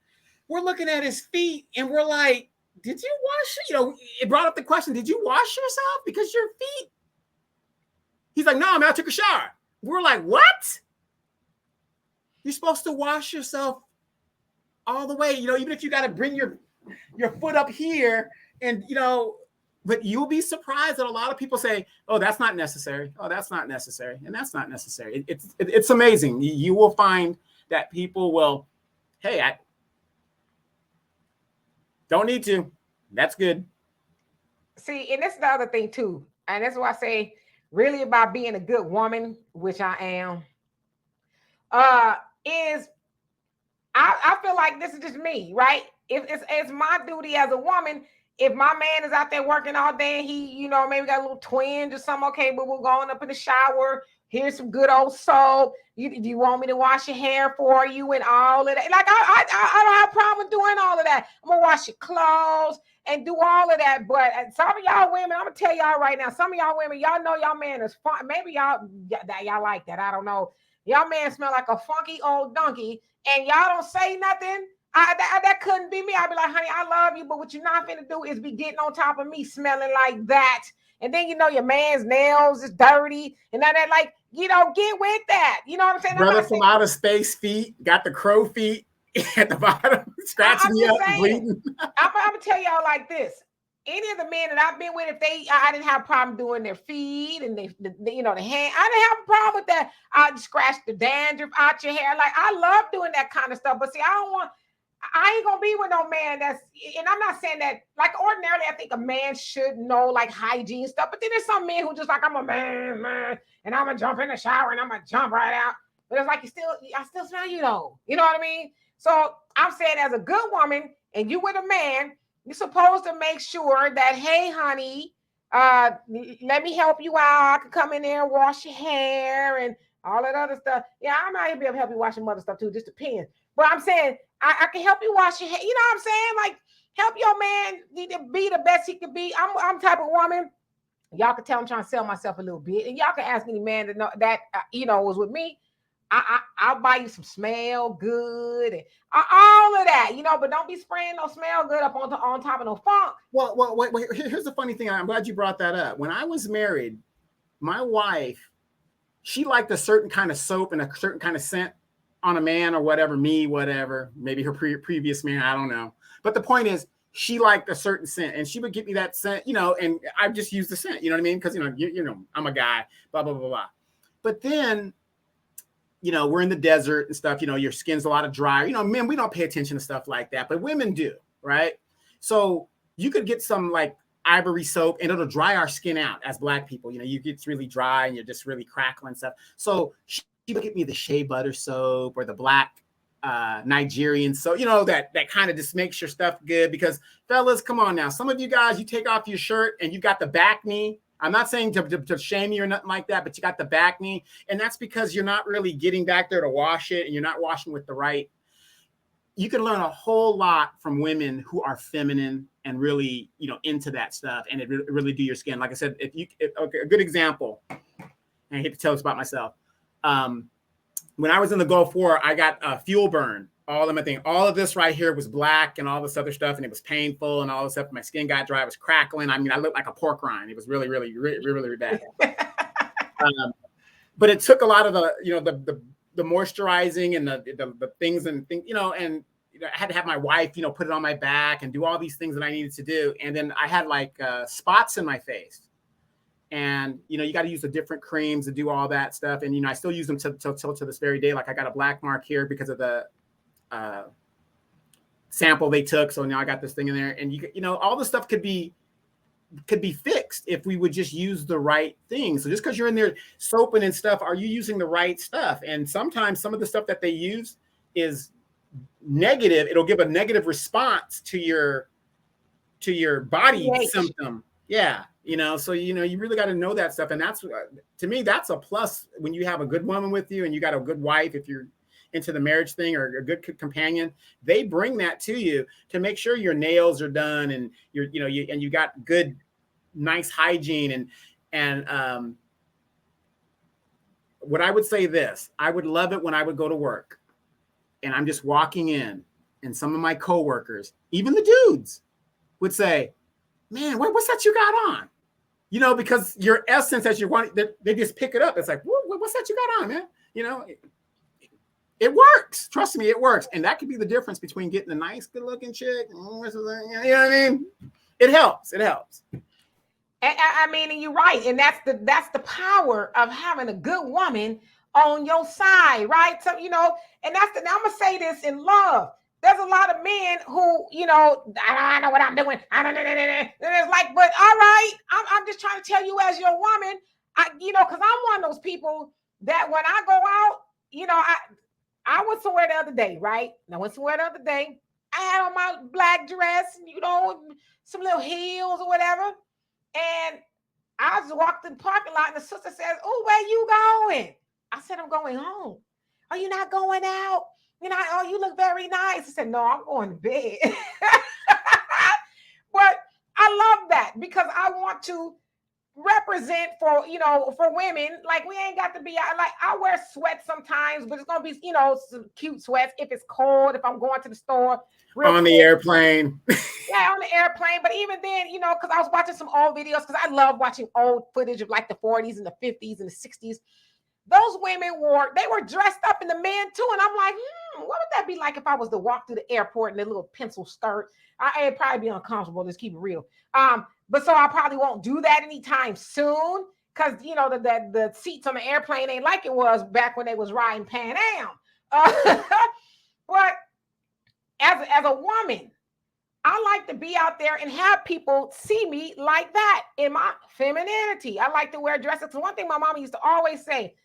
We're looking at his feet and we're like, did you wash? You know, it brought up the question, did you wash yourself? Because your feet He's like, no, man, I took a shower. We're like, what? You're supposed to wash yourself all the way, even if you got to bring your foot up here and, but you'll be surprised that a lot of people say, oh, that's not necessary. Oh, that's not necessary. And that's not necessary. It's amazing. You will find that people will, hey, I don't need to. That's good. See, and that's the other thing too. And that's why I say really about being a good woman, which I am, is I feel like this is just me, right? If it's my duty as a woman, if my man is out there working all day and he, maybe got a little twinge or something, okay, but we're going up in the shower. Here's some good old soap. Do you want me to wash your hair for you and all of that? Like, I don't have a problem doing all of that. I'm going to wash your clothes and do all of that. But some of y'all women, I'm going to tell y'all right now, some of y'all women, y'all know y'all man is fun. Maybe y'all like that. I don't know. Y'all man smell like a funky old donkey and y'all don't say nothing. That couldn't be me. I'd be like, honey, I love you, but what you're not finna do is be getting on top of me smelling like that. And then, your man's nails is dirty. And that like, get with that. You know what I'm saying? Brother from outer space feet, got the crow feet at the bottom, scratching me up, bleeding. I'm going to tell y'all like this. Any of the men that I've been with, I didn't have a problem doing their feet and the hand. I didn't have a problem with that. I'd scratch the dandruff out your hair. Like, I love doing that kind of stuff. But see, I ain't gonna be with no man and I'm not saying that, like, ordinarily, I think a man should know like hygiene stuff, but then there's some men who just like, I'm a man, and I'm gonna jump in the shower and I'm gonna jump right out. But it's like, I still smell you though. You know what I mean? So I'm saying, as a good woman and you with a man, you're supposed to make sure that, hey, honey, let me help you out. I can come in there and wash your hair and all that other stuff. Yeah, I might be able to help you wash some other stuff too, just depends. But I'm saying, I can help you wash your hair. You know what I'm saying? Like, help your man to be the best he can be. I'm type of woman. Y'all can tell I'm trying to sell myself a little bit. And y'all can ask any man to know that, was with me. I'll buy you some smell good and all of that, but don't be spraying no smell good up on top of no funk. Well, wait, here's the funny thing. I'm glad you brought that up. When I was married, my wife, she liked a certain kind of soap and a certain kind of scent on a man or whatever, maybe her previous man, I don't know. But the point is, she liked a certain scent and she would give me that scent, and I just use the scent, you know what I mean? Because, I'm a guy, blah, blah, blah, blah. But then, we're in the desert and stuff, your skin's a lot of drier. Men, we don't pay attention to stuff like that, but women do, right? So you could get some like ivory soap and it'll dry our skin out as Black people. You get really dry and you're just really crackling and stuff. So she would get me the shea butter soap or the black Nigerian soap, that kind of just makes your stuff good. Because fellas, come on now. Some of you guys, you take off your shirt and you got the back knee. I'm not saying to shame you or nothing like that, but you got the back knee. And that's because you're not really getting back there to wash it and you're not washing with the right. You can learn a whole lot from women who are feminine and really, into that stuff and it really do your skin. Like I said, okay, a good example, and I hate to tell us about myself. When I was in the Gulf War, I got fuel burn. All of this right here was black and all this other stuff, and it was painful and all this stuff. My skin got dry, it was crackling. I mean, I looked like a pork rind. It was really, really, really, really bad. But it took a lot of the moisturizing and the things and and I had to have my wife, put it on my back and do all these things that I needed to do. And then I had like spots in my face. And, you got to use the different creams to do all that stuff. And, I still use them till this very day. Like I got a black mark here because of the sample they took. So now I got this thing in there. And, all the stuff could be fixed if we would just use the right thing. So just because you're in there soaping and stuff, are you using the right stuff? And sometimes some of the stuff that they use is negative. It'll give a negative response to your body symptom. Yeah. So, you really got to know that stuff. And that's, to me, that's a plus when you have a good woman with you and you got a good wife, if you're into the marriage thing or a good companion, they bring that to you to make sure your nails are done and you got good, nice hygiene. And what I would say I would love it when I would go to work and I'm just walking in and some of my coworkers, even the dudes, would say, man, what's that you got on? you know, because your essence as you want, they just pick it up. It's like, what's that you got on, man? You know, it works. Trust me, it works. And that could be the difference between getting a nice, good looking chick. You know what I mean? It helps. It helps. I mean, and you're right. And that's the power of having a good woman on your side, right? So, you know, and now I'm gonna say this in love. There's a lot of men who, you know, I don't know what I'm doing. I don't know. And it's like, but all right, I'm just trying to tell you as your woman, you know, because I'm one of those people that when I go out, you know, I went somewhere the other day, right? I went somewhere the other day. I had on my black dress, you know, some little heels or whatever. And I just walked in the parking lot and the sister says, "Oh, where you going?" I said, "I'm going home." "Are you not going out? You know, oh, you look very nice." I said, "No, I'm going to bed." But I love that because I want to represent for, you know, for women. Like, we ain't got to be like, I wear sweats sometimes, but it's gonna be, you know, some cute sweats if it's cold, if I'm going to the store on the airplane. Yeah, on the airplane. But even then, you know, because I was watching some old videos, because I love watching old footage of like the 40s and the 50s and the 60s. Those women they were dressed up in the men too. And I'm like, what would that be like if I was to walk through the airport in a little pencil skirt? It'd probably be uncomfortable, just keep it real. But so I probably won't do that anytime soon, because, you know, the seats on the airplane ain't like it was back when they was riding Pan Am. But as a woman, I like to be out there and have people see me like that in my femininity. I like to wear dresses. So one thing my mama used to always say,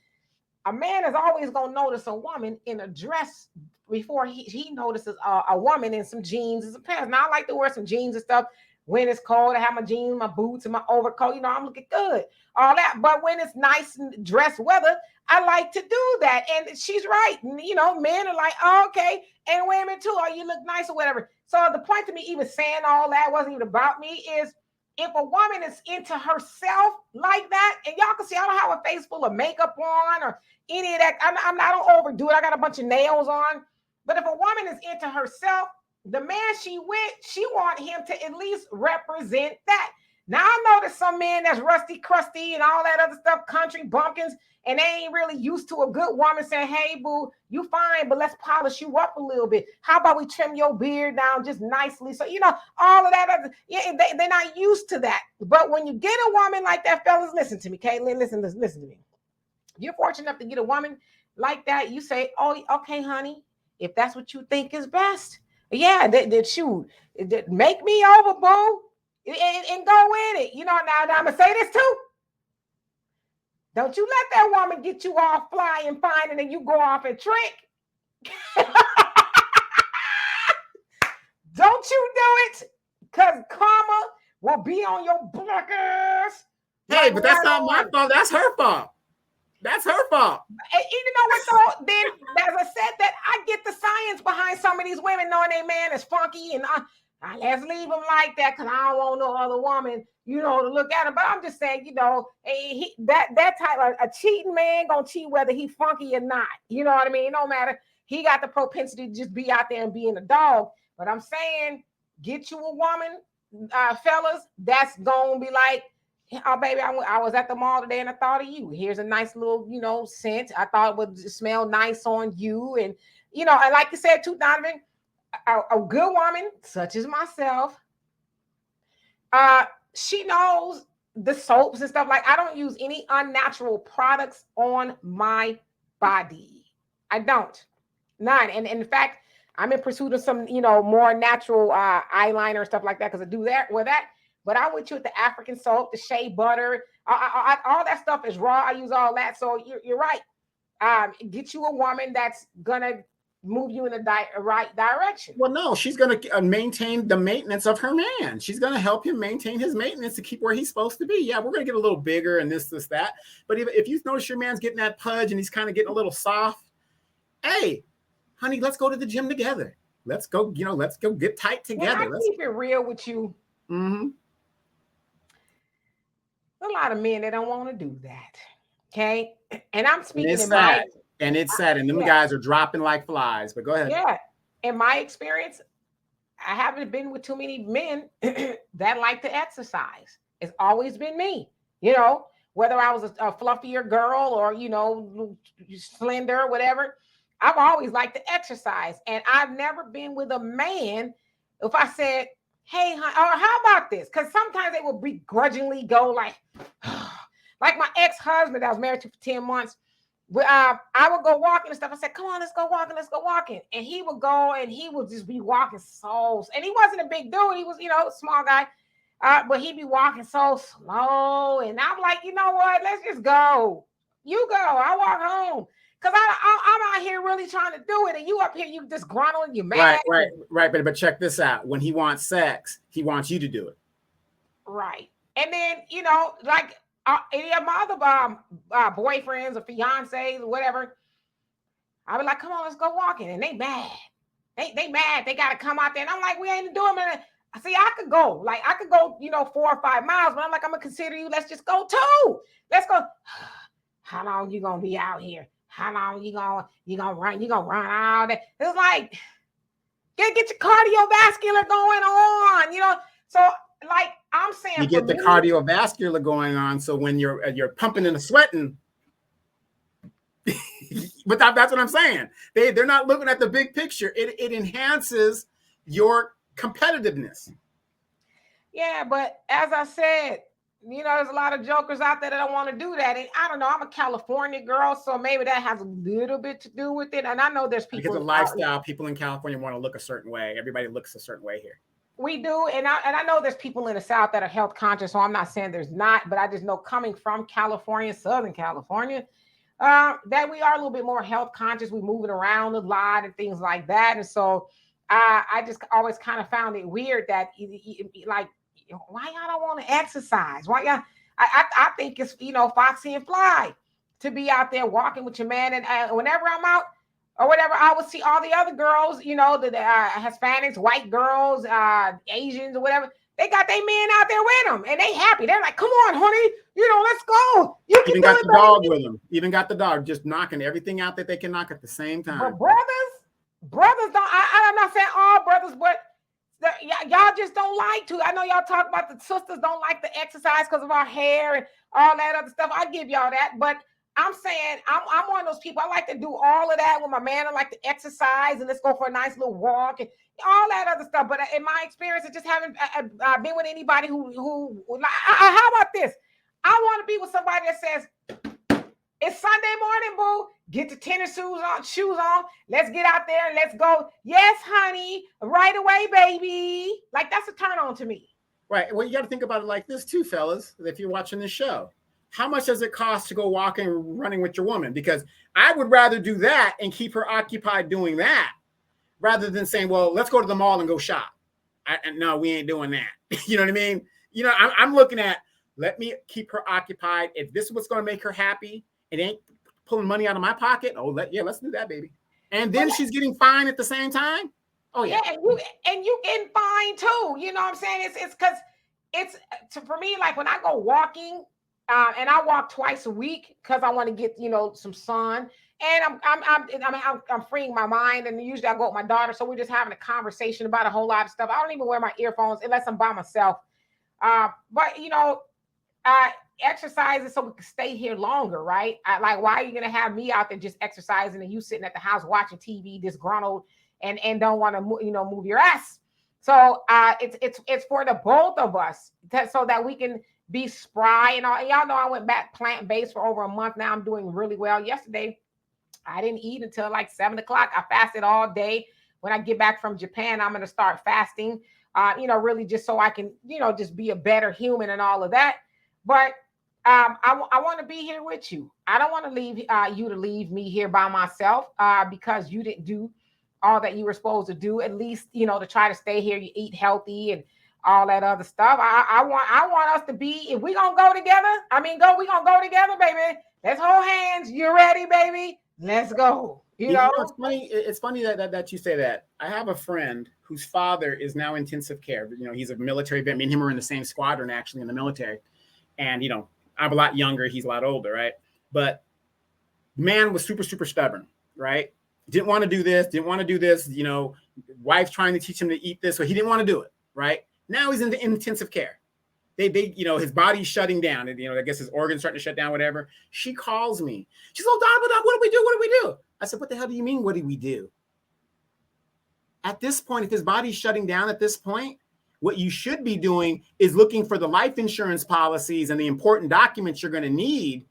a man is always going to notice a woman in a dress before he notices a woman in some jeans and some pants. Now, I like to wear some jeans and stuff when it's cold. I have my jeans, my boots, and my overcoat. You know, I'm looking good, all that. But when it's nice and dress weather, I like to do that. And she's right. You know, men are like, oh, okay. And women too. Oh, you look nice or whatever. So the point to me even saying all that wasn't even about me is, if a woman is into herself like that, and y'all can see I don't have a face full of makeup on or any of that. I don't overdo it. I got a bunch of nails on. But if a woman is into herself, the man she with, she want him to at least represent that. Now, I know there's some men that's rusty, crusty, and all that other stuff, country bumpkins, and they ain't really used to a good woman saying, "Hey, boo, you fine, but let's polish you up a little bit. How about we trim your beard down just nicely?" So, you know, all of that other, yeah, they're not used to that. But when you get a woman like that, fellas, listen to me, Caitlin, listen to me. You're fortunate enough to get a woman like that. You say, "Oh, okay, honey, if that's what you think is best, yeah, shoot, make me over, boo, and go with it." You know, now I'm gonna say this too. Don't you let that woman get you off flying fine and then you go off and trick. Don't you do it, because karma will be on your black ass. Hey, but that's not my fault. That's her fault. That's her fault. And you know what though? Then, as I said, that I get the science behind some of these women knowing their man is funky, and let's leave him like that because I don't want no other woman, you know, to look at him. But I'm just saying, you know, that type of a cheating man gonna cheat whether he funky or not. You know what I mean? No matter. He got the propensity to just be out there and being a dog. But I'm saying, get you a woman, fellas, that's gonna be like, "Oh, baby, I was at the mall today and I thought of you. Here's a nice little, you know, scent. I thought it would smell nice on you." And, you know, and like you said too, Donovan, a good woman, such as myself, she knows the soaps and stuff. Like, I don't use any unnatural products on my body. I don't. None. And in fact, I'm in pursuit of some, you know, more natural eyeliner and stuff like that, because I do that with that. But I went with the African soap, the shea butter, all that stuff is raw. I use all that. So you're right. Get you a woman that's gonna move you in the right direction. Well, no, she's going to maintain the maintenance of her man. She's going to help him maintain his maintenance to keep where he's supposed to be. Yeah, we're going to get a little bigger and this, that. But if you notice your man's getting that pudge and he's kind of getting a little soft, hey, honey, let's go to the gym together. Let's go, you know, let's go get tight together. Let's keep it real with you. Mm-hmm. A lot of men that don't want to do that. Okay. And I'm speaking it's sad. And them guys are dropping like flies. But go ahead. Yeah. In my experience, I haven't been with too many men that like to exercise. It's always been me. You know, whether I was a fluffier girl or, you know, slender or whatever, I've always liked to exercise. And I've never been with a man if I said, hey, or how about this? Because sometimes they will begrudgingly go like my ex-husband that I was married to for 10 months. I would go walking and stuff. I said, come on, let's go walking. And he would go and he would just be walking and he wasn't a big dude. He was, you know, a small guy. But he'd be walking so slow. And I'm like, you know what? Let's just go. You go. I walk home. Because I'm out here really trying to do it. And you up here, you just gruntling, you mad. Right. But check this out. When he wants sex, he wants you to do it. Right. And then, you know, like any of my other boyfriends or fiancés or whatever, I be like, come on, let's go walking. And they mad. They mad. They got to come out there. And I'm like, we ain't doing it. See, I could go, you know, 4 or 5 miles, but I'm like, I'm gonna consider you. Let's just go 2. Let's go. How long you gonna be out here? How long you gonna run? You gonna run all day? It's like, get your cardiovascular going on, you know. So, like I'm saying, you get the cardiovascular going on. So when you're pumping and sweating, but that's what I'm saying. They're not looking at the big picture. It enhances your competitiveness. Yeah, but as I said, you know, there's a lot of jokers out there that don't want to do that. And I don't know, I'm a California girl, so maybe that has a little bit to do with it. And I know there's people because of lifestyle, people in California want to look a certain way. Everybody looks a certain way here. We do, and I know there's people in the South that are health conscious, so I'm not saying there's not, but I just know coming from California, Southern California, that we are a little bit more health conscious. We're moving around a lot and things like that. And so I just always kind of found it weird that like, why y'all don't want to exercise? Why y'all? I think it's, you know, Foxy and Fly to be out there walking with your man. And whenever I'm out or whatever, I would see all the other girls, you know, the Hispanics, white girls, Asians or whatever. They got their men out there with them and they happy. They're like, come on, honey, you know, let's go. You even got the dog with them. Even got the dog just knocking everything out that they can knock at the same time. But brothers don't, I'm not saying all brothers, but y'all just don't like to. I know y'all talk about the sisters don't like the exercise because of our hair and all that other stuff. I give y'all that, but I'm saying I'm one of those people. I like to do all of that with my man. I like to exercise and let's go for a nice little walk and all that other stuff. But in my experience, I just haven't been with anybody who how about this? I want to be with somebody that says, it's Sunday morning, boo. Get the tennis shoes on. Let's get out there and let's go. Yes, honey. Right away, baby. Like, that's a turn on to me. Right. Well, you got to think about it like this too, fellas, if you're watching this show. How much does it cost to go walking and running with your woman? Because I would rather do that and keep her occupied doing that rather than saying, well, let's go to the mall and go shop. No, we ain't doing that. You know what I mean? You know, I'm looking at, let me keep her occupied. If this is what's going to make her happy, it ain't pulling money out of my pocket. Oh, let's do that, baby. And then she's getting fine at the same time. Oh yeah. And you getting fine too. You know what I'm saying? It's because for me, like when I go walking, and I walk twice a week because I want to get, you know, some sun. And I'm freeing my mind. And usually I go with my daughter, so we're just having a conversation about a whole lot of stuff. I don't even wear my earphones unless I'm by myself. But you know, exercising so we can stay here longer, right? Like, why are you gonna have me out there just exercising and you sitting at the house watching TV, disgruntled and don't want to, you know, move your ass? So it's for the both of us so that we can be spry and all. And y'all know I went back plant-based for over a month now. I'm doing really well. Yesterday, I didn't eat until like 7 o'clock. I fasted all day. When I get back from Japan, I'm going to start fasting, you know, really just so I can, you know, just be a better human and all of that. But I want to be here with you. I don't want to leave you to leave me here by myself because you didn't do all that you were supposed to do, at least, you know, to try to stay here. You eat healthy and all that other stuff. I want us to be, if we're going to go together, we're going to go together, baby. Let's hold hands. You ready, baby? Let's go. You know? It's funny that you say that. I have a friend whose father is now intensive care. You know, he's a military vet. Me and him are in the same squadron, actually, in the military. And, you know, I'm a lot younger. He's a lot older, right? But man was super, super stubborn, right? Didn't want to do this, you know, wife trying to teach him to eat this. So he didn't want to do it, right? Now he's in the intensive care. They, you know, his body's shutting down, and, you know, I guess his organs starting to shut down, whatever. She calls me. She's like, Donovan, what do we do? What do we do? I said, what the hell do you mean? What do we do? At this point, if his body's shutting down at this point, what you should be doing is looking for the life insurance policies and the important documents you're going to need,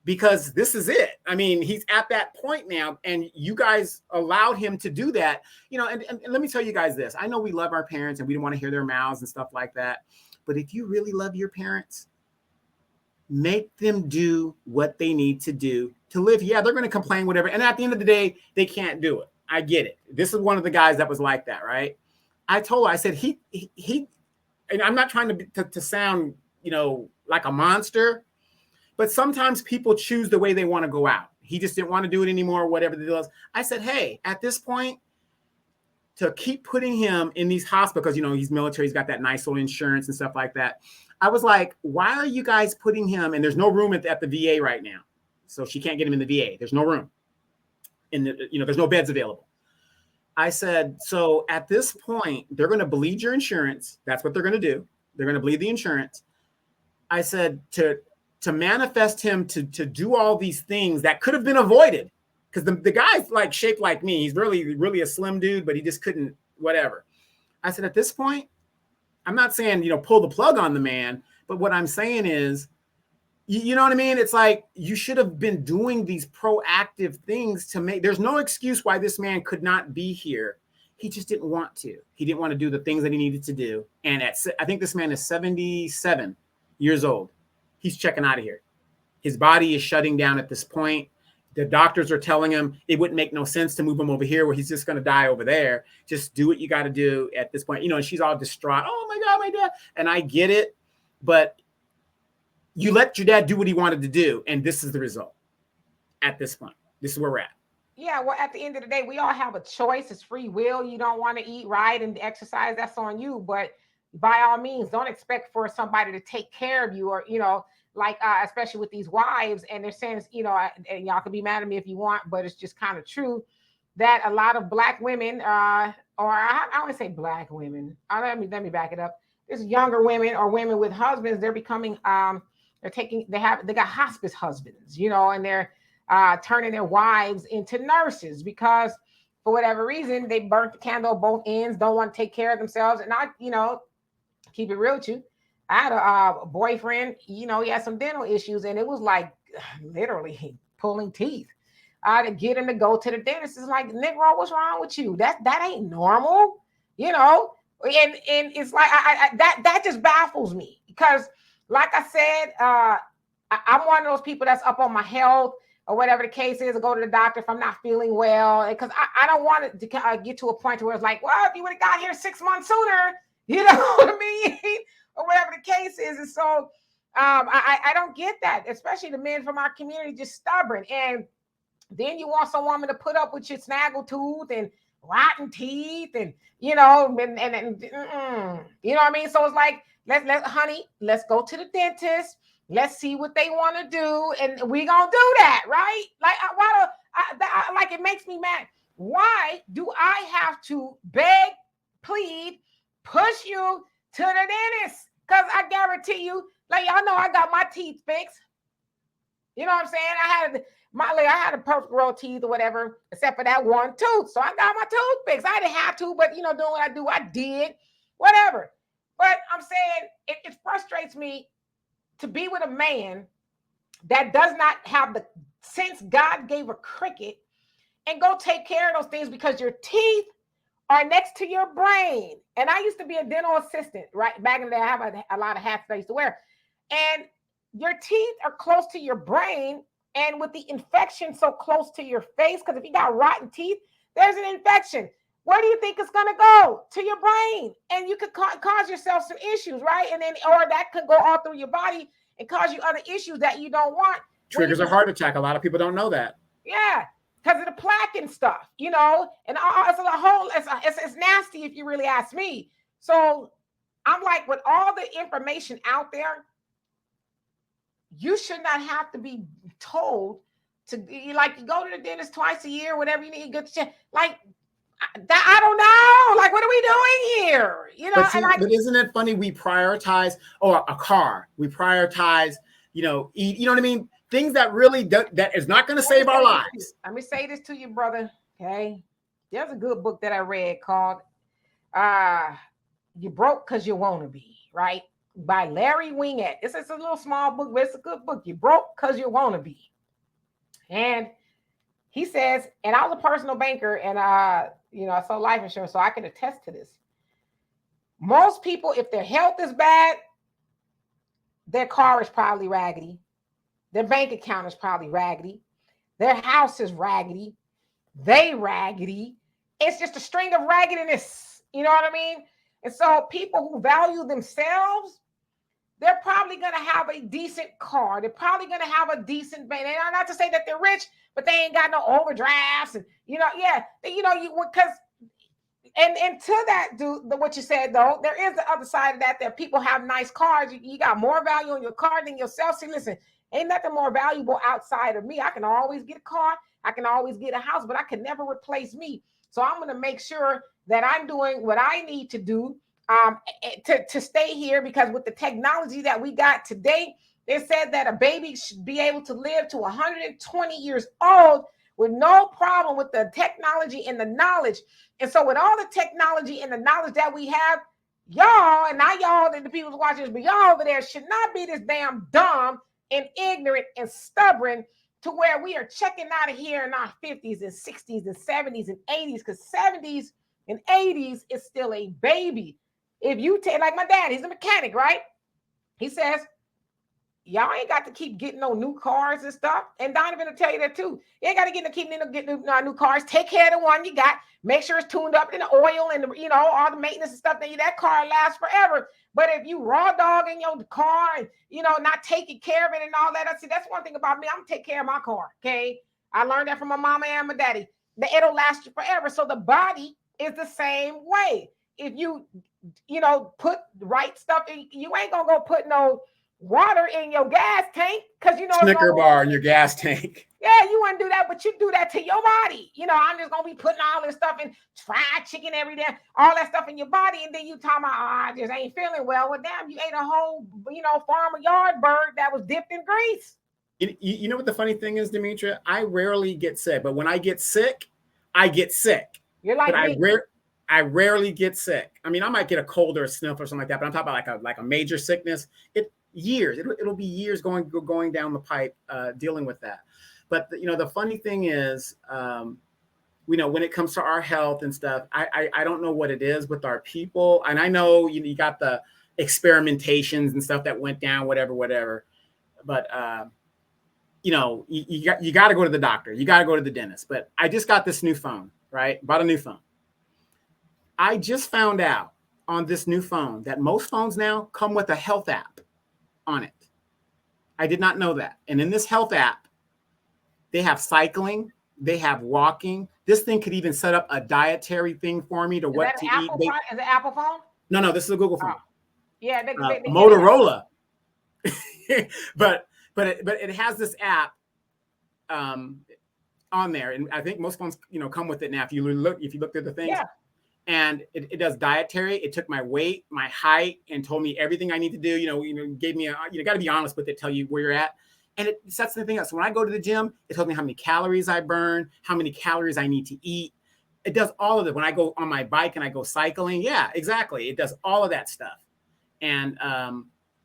because this is it. I mean, he's at that point now, and you guys allowed him to do that. You know, and let me tell you guys this. I know we love our parents and we don't want to hear their mouths and stuff like that. But if you really love your parents, make them do what they need to do to live. Yeah, they're going to complain, whatever. And at the end of the day, they can't do it. I get it. This is one of the guys that was like that, right? I told her, I said, he and I'm not trying to sound, you know, like a monster, but sometimes people choose the way they want to go out. He just didn't want to do it anymore, whatever the deal is. I said, hey, at this point, to keep putting him in these hospitals, because, you know, he's military, he's got that nice little insurance and stuff like that. I was like, why are you guys putting him, and there's no room at the VA right now. So she can't get him in the VA. There's no room. There's no beds available. I said, so at this point, they're going to bleed your insurance. That's what they're going to do. They're going to bleed the insurance. I said, to manifest him to do all these things that could have been avoided, because the guy's like shaped like me. He's really, really a slim dude, but he just couldn't, whatever. I said, at this point, I'm not saying, you know, pull the plug on the man, but what I'm saying is, you know what I mean? It's like, you should have been doing these proactive things to make, there's no excuse why this man could not be here. He just didn't want to. He didn't want to do the things that he needed to do. And I think this man is 77 years old. He's checking out of here. His body is shutting down at this point. The doctors are telling him it wouldn't make no sense to move him over here where he's just going to die over there. Just do what you got to do at this point. You know, and she's all distraught. Oh my God, my dad. And I get it, but you let your dad do what he wanted to do. And this is the result at this point. This is where we're at. Yeah, well, at the end of the day, we all have a choice. It's free will. You don't want to eat right and exercise, that's on you. But by all means, don't expect for somebody to take care of you, or, you know, like, especially with these wives. And they're saying, you know, and y'all can be mad at me if you want, but it's just kind of true that a lot of Black women, or I wouldn't say Black women. Let me back it up. There's younger women or women with husbands. They're becoming, they got hospice husbands, you know, and they're turning their wives into nurses because for whatever reason, they burnt the candle at both ends, don't want to take care of themselves. And I, you know, keep it real with you. I had a boyfriend, you know, he had some dental issues, and it was like literally pulling teeth to get him to go to the dentist. It's like, Negro, what's wrong with you? That ain't normal, you know? And it's like, that just baffles me because, like I said, I'm one of those people that's up on my health or whatever the case is, to go to the doctor if I'm not feeling well, because I don't want it to get to a point where it's like, well, if you would have got here 6 months sooner, you know what I mean? Or whatever the case is. And so I don't get that, especially the men from our community, just stubborn. And then you want some woman to put up with your snaggle tooth and rotten teeth and, you know, and you know what I mean? So it's like, let's go to the dentist. Let's see what they want to do. And we going to do that, right? Like, like, it makes me mad. Why do I have to beg, plead, push you to the dentist? Because I guarantee you, like, y'all know I got my teeth fixed. You know what I'm saying? I had a perfect row of teeth or whatever, except for that one tooth. So I got my tooth fixed. I didn't have to, but, you know, doing what I do, I did, whatever. But I'm saying it frustrates me to be with a man that does not have the sense God gave a cricket and go take care of those things because your teeth are next to your brain. And I used to be a dental assistant, right? Back in the day, I have a lot of hats that I used to wear. And your teeth are close to your brain. And with the infection so close to your face, because if you got rotten teeth, there's an infection. Where do you think it's going to go? To your brain. And you could cause yourself some issues, right? And then, or that could go all through your body and cause you other issues that you don't want. Triggers a heart attack. A lot of people don't know that. Yeah. Because of the plaque and stuff, you know, and it's nasty if you really ask me. So I'm like, with all the information out there, you should not have to be told to, like, you go to the dentist twice a year, whatever you need, good shit. Like, I don't know. Like, what are we doing here? You know, But see, but isn't it funny? We prioritize, a car. We prioritize, eat. You know what I mean? Things that really that is not going to save our lives. Let me say this to you, brother. Okay, there's a good book that I read called "You Broke Because You Want to Be," right? By Larry Wingate. It's a little small book, but it's a good book. You broke because you want to be. And he says, and I was a personal banker, and I sold life insurance, so I can attest to this. Most people, if their health is bad, their car is probably raggedy. Their bank account is probably raggedy. Their house is raggedy. They raggedy. It's just a string of raggedness. You know what I mean? And so people who value themselves, they're probably going to have a decent car. They're probably going to have a decent bank. And not to say that they're rich, but they ain't got no overdrafts. And, because and to that, what you said, though, there is the other side of that people have nice cars. You got more value on your car than yourself. See, listen, ain't nothing more valuable outside of me. I can always get a car. I can always get a house, but I can never replace me. So I'm going to make sure that I'm doing what I need to do to stay here, because with the technology that we got today, they said that a baby should be able to live to 120 years old with no problem with the technology and the knowledge. And so with all the technology and the knowledge that we have, y'all, and not y'all and the people watching this, but y'all over there should not be this damn dumb and ignorant and stubborn to where we are checking out of here in our 50s and 60s and 70s and 80s, because 70s and 80s is still a baby. If you take, like my dad, he's a mechanic, right? He says, y'all ain't got to keep getting no new cars and stuff. And Donovan will tell you that too. You ain't got to keep getting new cars. Take care of the one you got. Make sure it's tuned up in the oil and all the maintenance and stuff. That car lasts forever. But if you raw dog in your car and not taking care of it and all that, that's one thing about me. I'm gonna take care of my car. Okay, I learned that from my mama and my daddy. That it'll last you forever. So the body is the same way. If you put the right stuff in, you ain't gonna go put no water in your gas tank because Snicker bar in your gas tank. Yeah, you wouldn't do that, but you do that to your body. I'm just gonna be putting all this stuff in fried chicken every day, all that stuff in your body, and then you talking about, I just ain't feeling well. Well, damn, you ate a whole farm or yard bird that was dipped in grease. You know what the funny thing is, Demetra? I rarely get sick, but when I get sick, I get sick. You're like me. I rarely get sick. I mean, I might get a cold or a sniff or something like that, but I'm talking about like a major sickness. It'll be years going down the pipe dealing with that. But the funny thing is, when it comes to our health and stuff, I don't know what it is with our people. And I know you got the experimentations and stuff that went down, whatever. But you got to go to the doctor. You got to go to the dentist. But I just got this new phone, right? Bought a new phone. I just found out on this new phone that most phones now come with a health app on it. I did not know that. And in this health app, they have cycling, they have walking. This thing could even set up a dietary thing for me to what to eat. Is it an Apple phone? No, this is a Google phone. Oh. Yeah, Motorola. but it has this app on there, and I think most phones come with it now. If you look through the things. Yeah. And it does dietary. It took my weight, my height, and told me everything I need to do. Gave me got to be honest with it, tell you where you're at. And it sets the thing up. So when I go to the gym, it tells me how many calories I burn, how many calories I need to eat. It does all of it. When I go on my bike and I go cycling, yeah, exactly. It does all of that stuff. And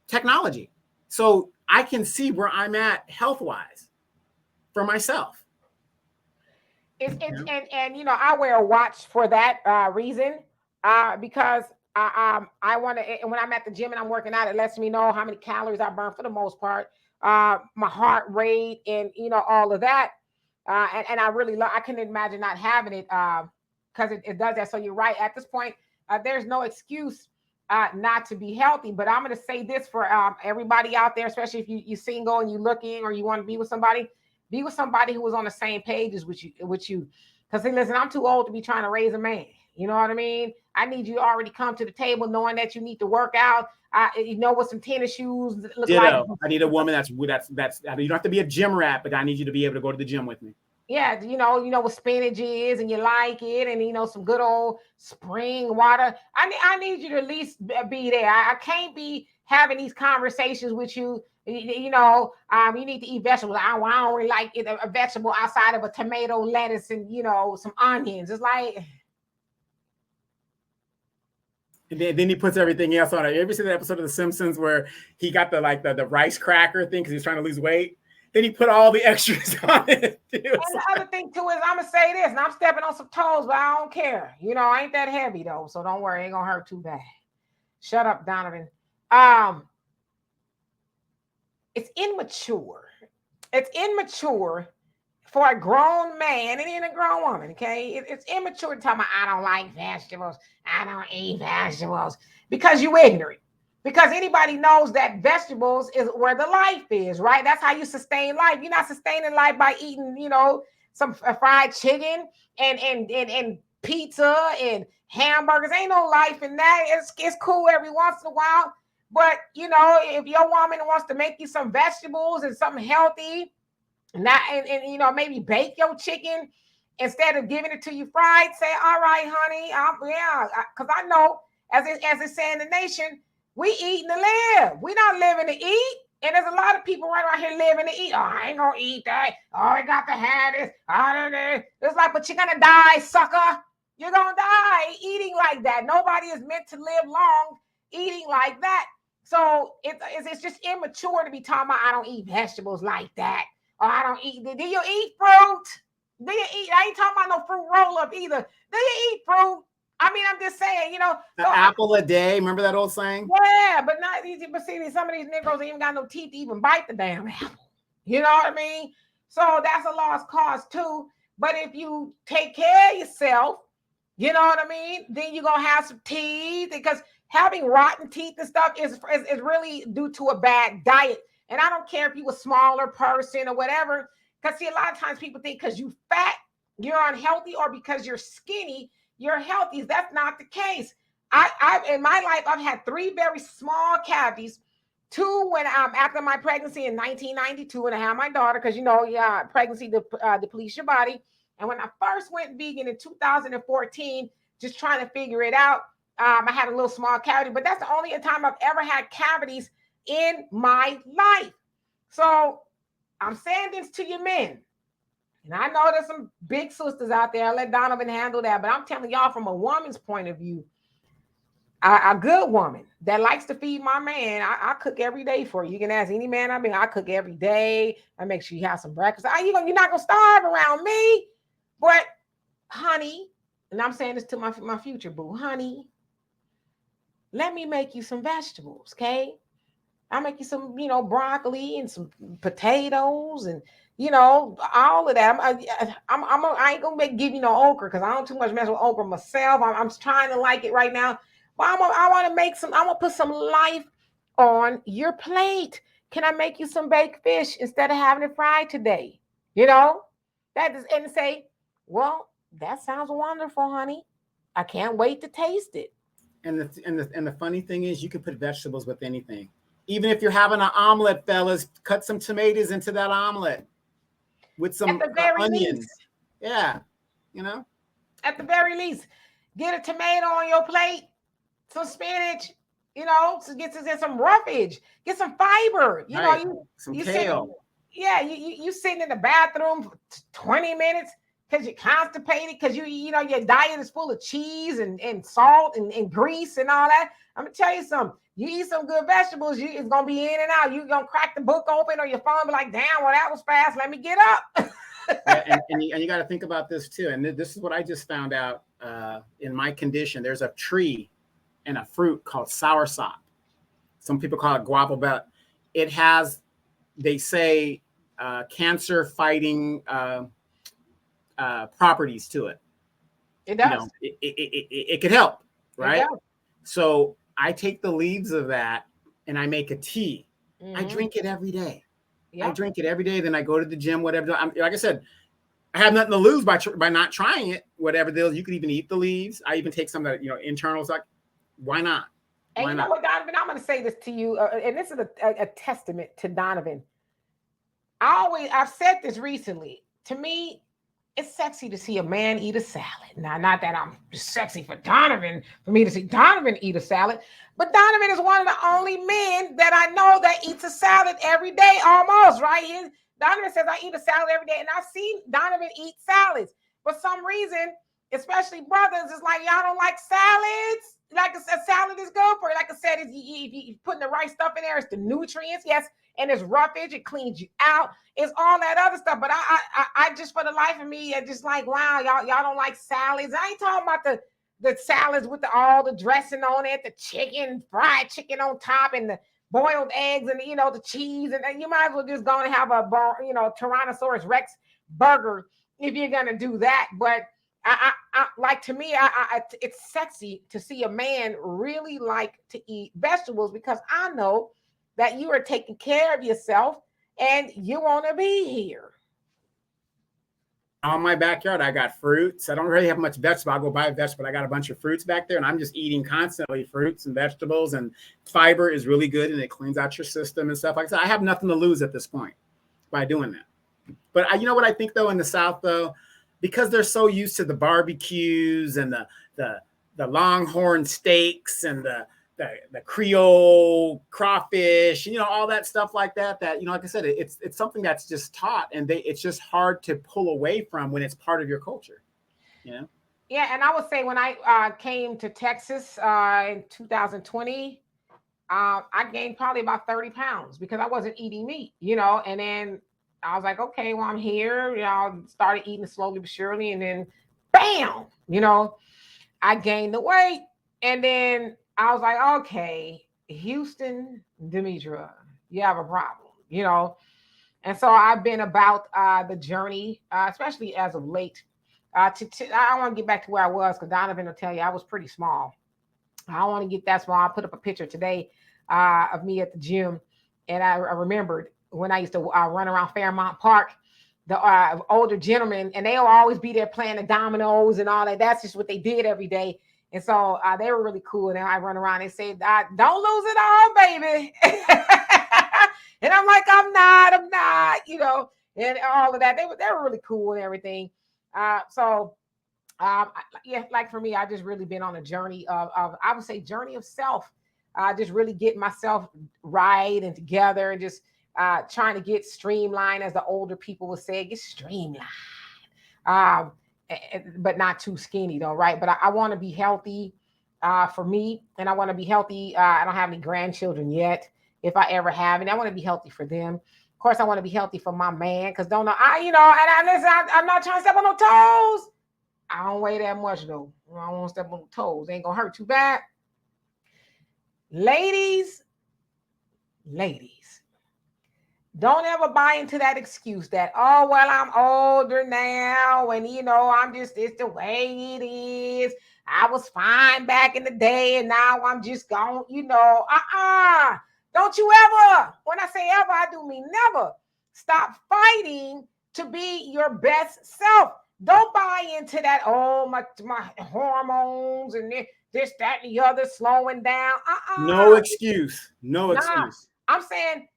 technology. So I can see where I'm at health-wise for myself. And I wear a watch for that reason because I want to, and when I'm at the gym and I'm working out, it lets me know how many calories I burn for the most part, my heart rate, and all of that. And I really love. I couldn't imagine not having it because it does that. So you're right. At this point, there's no excuse not to be healthy. But I'm going to say this for everybody out there, especially if you're single and you're looking or you want to be with somebody. Be with somebody who was on the same page as with you. Because listen, I'm too old to be trying to raise a man. You know what I mean? I need you to already come to the table knowing that you need to work out. With some tennis shoes. Look like. I need a woman that's you don't have to be a gym rat, but I need you to be able to go to the gym with me. Yeah, what spinach is, and you like it, and some good old spring water. I need you to at least be there. I can't be having these conversations with you. You need to eat vegetables. I don't really like it, a vegetable outside of a tomato, lettuce, and some onions. It's like. And then he puts everything else on it. You ever see that episode of The Simpsons where he got the rice cracker thing because he's trying to lose weight? Then he put all the extras on it. And the other thing too is I'm gonna say this, and I'm stepping on some toes, but I don't care. I ain't that heavy though, so don't worry, it ain't gonna hurt too bad. Shut up, Donovan. It's immature. It's immature for a grown man and even a grown woman. Okay, it's immature to tell me I don't like vegetables. I don't eat vegetables because you're ignorant. Because anybody knows that vegetables is where the life is, right? That's how you sustain life. You're not sustaining life by eating, some fried chicken and pizza and hamburgers. Ain't no life in that. It's cool every once in a while. But, if your woman wants to make you some vegetables and something healthy, and maybe bake your chicken instead of giving it to you fried, say, all right, honey, because I know, as they say in the nation, we eating to live. We not living to eat. And there's a lot of people right around here living to eat. Oh, I ain't gonna eat that. Oh, I got to have this. It's like, but you're gonna die, sucker. You're gonna die eating like that. Nobody is meant to live long eating like that. So it's just immature to be talking about I don't eat vegetables like that. Or I don't eat. Do you eat fruit? Do you eat? I ain't talking about no fruit roll up either. Do you eat fruit? I mean, I'm just saying, An apple a day. Remember that old saying? Yeah, but not easy. But see, some of these Negroes ain't even got no teeth to even bite the damn apple. You know what I mean? So that's a lost cause too. But if you take care of yourself, you know what I mean, then you're gonna have some teeth, because having rotten teeth and stuff is really due to a bad diet. And I don't care if you're a smaller person or whatever, because see, a lot of times people think because you fat, you're unhealthy, or because you're skinny, you're healthy. That's not the case. I in my life, I've had 3 very small cavities. 2 when after my pregnancy in 1992, and I had my daughter, because pregnancy depletes your body. And when I first went vegan in 2014, just trying to figure it out, I had a little small cavity, but that's the only time I've ever had cavities in my life. So I'm saying this to you men. And I know there's some big sisters out there. I'll let Donovan handle that. But I'm telling y'all from a woman's point of view, a good woman that likes to feed my man, I cook every day for you. You can ask any man I cook every day. I make sure you have some breakfast. You're not going to starve around me. But, honey, and I'm saying this to my future boo, honey, let me make you some vegetables, okay? I'll make you some, broccoli and some potatoes and, all of that. I ain't gonna give you no okra, because I don't too much mess with okra myself. I'm trying to like it right now. But I want to make some. I want to put some life on your plate. Can I make you some baked fish instead of having it fried today? That is, and say, well, that sounds wonderful, honey. I can't wait to taste it. And the funny thing is, you can put vegetables with anything. Even if you're having an omelet, fellas, cut some tomatoes into that omelet with some onions. Least. Yeah, At the very least, get a tomato on your plate, some spinach, so get some roughage, get some fiber. Some kale. You sitting in the bathroom for 20 minutes because you're constipated, because your diet is full of cheese and salt and grease and all that. I'm gonna tell you something. You eat some good vegetables, it's gonna be in and out. You're gonna crack the book open or your phone, be like, damn, well, that was fast. Let me get up. and you got to think about this too. And this is what I just found out in my condition. There's a tree and a fruit called soursop. Some people call it guava, but it has, they say, cancer fighting properties to it. It does. It could help, right? So I take the leaves of that and I make a tea. Mm-hmm. I drink it every day. Yep. I drink it every day. Then I go to the gym, whatever. Like I said, I have nothing to lose by not trying it. Whatever deal, you could even eat the leaves. I even take some of that, internals. Like, why not? And you know what, Donovan? I'm going to say this to you, and this is a testament to Donovan. I've said this recently. To me, it's sexy to see a man eat a salad. Now, not that I'm sexy for Donovan, for me to see Donovan eat a salad, but Donovan is one of the only men that I know that eats a salad every day, almost, right? Donovan says, I eat a salad every day, and I've seen Donovan eat salads. For some reason, especially brothers, it's like, y'all don't like salads? Like a salad is good for you. Like I said, if you putting the right stuff in there, it's the nutrients, yes, and it's roughage, it cleans you out. It's all that other stuff. But I just, for the life of me, I just like, wow, y'all don't like salads. I ain't talking about the salads with all the dressing on it, the chicken, fried chicken on top, and the boiled eggs, and the cheese, and you might as well just go and have a Tyrannosaurus Rex burger if you're gonna do that. But I like, to me, it's sexy to see a man really like to eat vegetables, because I know that you are taking care of yourself and you want to be here. On my backyard, I got fruits. I don't really have much vegetable. I'll go buy a vegetable. I got a bunch of fruits back there, and I'm just eating constantly fruits and vegetables, and fiber is really good, and it cleans out your system and stuff like that. I have nothing to lose at this point by doing that. But you know what I think, though, in the South, though, because they're so used to the barbecues and the longhorn steaks and the Creole crawfish, all that stuff like that, like I said, it's something that's just taught, and it's just hard to pull away from when it's part of your culture, Yeah, and I would say when I came to Texas in 2020, I gained probably about 30 pounds because I wasn't eating meat, and then I was like, okay, well, I'm here, started eating slowly but surely, and then bam, I gained the weight, and then I was like, okay, Houston, Demetra, you have a problem, and so I've been about the journey, especially as of late. I want to get back to where I was, because Donovan will tell you I was pretty small. I don't want to get that small. I put up a picture today of me at the gym, and I remembered when I used to run around Fairmount Park, the older gentlemen, and they'll always be there playing the dominoes and all that. That's just what they did every day. And so they were really cool. And I run around and say, don't lose it all, baby. And I'm like, I'm not, and all of that. They were really cool and everything. Yeah, like for me, I just really been on a journey of I would say, journey of self. Just really getting myself right and together, and just trying to get streamlined, as the older people would say, get streamlined. But not too skinny though, right? But I want to be healthy for me, and I want to be healthy. I don't have any grandchildren yet. If I ever have, and I want to be healthy for them. Of course, I want to be healthy for my man, because listen, I'm not trying to step on no toes. I don't weigh that much though. I don't want to step on toes. Ain't gonna hurt too bad. Ladies, don't ever buy into that excuse that, oh, well, I'm older now, and it's the way it is. I was fine back in the day, and now I'm just gone, Don't you ever, when I say ever, I do mean never, stop fighting to be your best self. Don't buy into that, oh, my hormones and this, that, and the other slowing down. No excuse. No excuse. I'm saying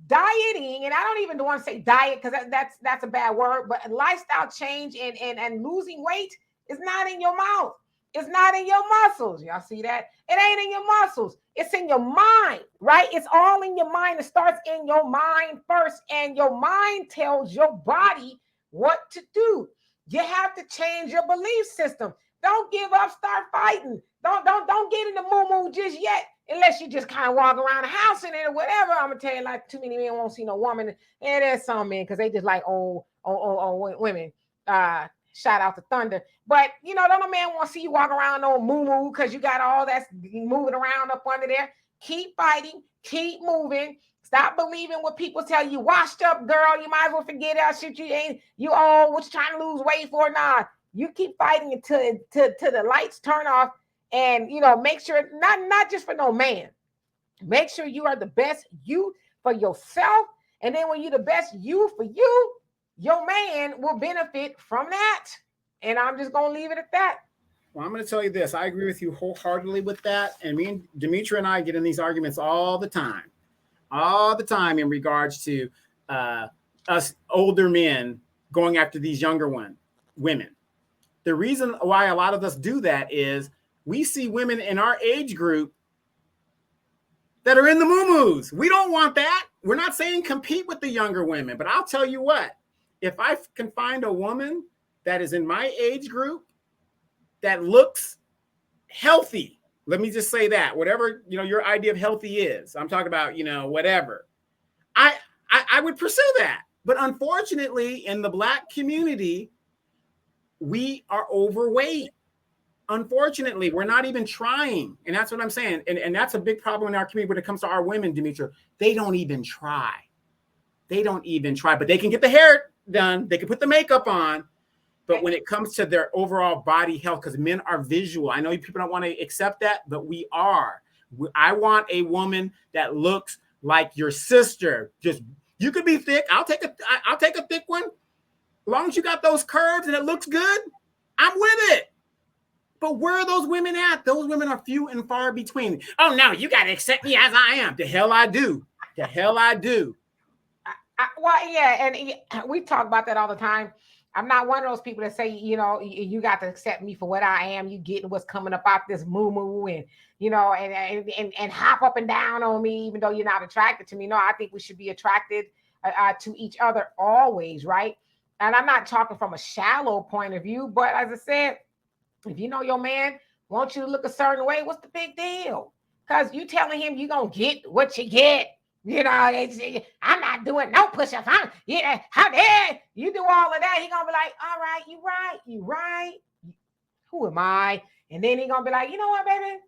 dieting, and I don't even want to say diet, because that's a bad word, but lifestyle change and losing weight is not in your mouth. It's not in your muscles. Y'all see that? It ain't in your muscles. It's in your mind, right? It's all in your mind. It starts in your mind first, and your mind tells your body what to do. You have to change your belief system. Don't give up. Start fighting. Don't get in the moo just yet, unless you just kind of walk around the house in it or whatever. I'm gonna tell you, like, too many men won't see no woman. And there's some men, because they just like old women. Shout out to Thunder. But don't a man want to see you walk around no moo because you got all that moving around up under there. Keep fighting. Keep moving. Stop believing what people tell you. Washed up, girl. You might as well forget that shit. You all what you trying to lose weight for? Nah. You keep fighting until the lights turn off, and make sure not just for no man. Make sure you are the best you for yourself, and then when you're the best you for you, your man will benefit from that. And I'm just gonna leave it at that. Well, I'm going to tell you this. I agree with you wholeheartedly with that. And me and Demetra and I get in these arguments all the time in regards to us older men going after these younger ones. women. The reason why a lot of us do that is we see women in our age group that are in the moo-moos. We don't want that. We're not saying compete with the younger women, but I'll tell you what, if I can find a woman that is in my age group that looks healthy, let me just say that, whatever, your idea of healthy is, I'm talking about, whatever, I would pursue that. But unfortunately, in the Black community, we are overweight. Unfortunately, we're not even trying. And that's what I'm saying. And that's a big problem in our community when it comes to our women, Demetra. They don't even try. They don't even try, but they can get the hair done. They can put the makeup on. But when it comes to their overall body health, because men are visual, I know people don't want to accept that, but we are. I want a woman that looks like your sister. Just, you could be thick. I'll take a thick one. As long as you got those curves and it looks good, I'm with it. But where are those women at? Those women are few and far between. Oh, no, you got to accept me as I am. The hell I do. The hell I do. Well, yeah, and we talk about that all the time. I'm not one of those people that say, you got to accept me for what I am. You getting what's coming up out this moo-moo and, and hop up and down on me, even though you're not attracted to me. No, I think we should be attracted to each other always, right? And I'm not talking from a shallow point of view, but as I said, if you know your man wants you to look a certain way, what's the big deal? Because you telling him you're going to get what you get. I'm not doing no push-ups. How dare you do all of that? He going to be like, all right, you right. Who am I? And then he going to be like, you know what, baby?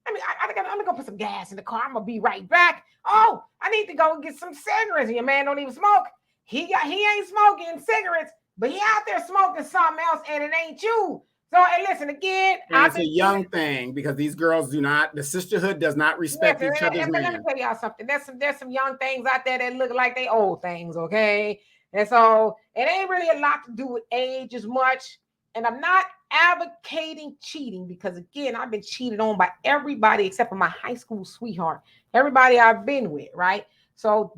I'm going to go put some gas in the car. I'm going to be right back. Oh, I need to go get some cigarettes. And your man don't even smoke. He ain't smoking cigarettes, but he out there smoking something else, and it ain't you. So, and listen, again, it's a young thing because these girls the sisterhood does not respect each other's men. Let me tell y'all something. There's some young things out there that look like they old things, okay? And so it ain't really a lot to do with age as much. And I'm not advocating cheating because, again, I've been cheated on by everybody except for my high school sweetheart. Everybody I've been with, right? So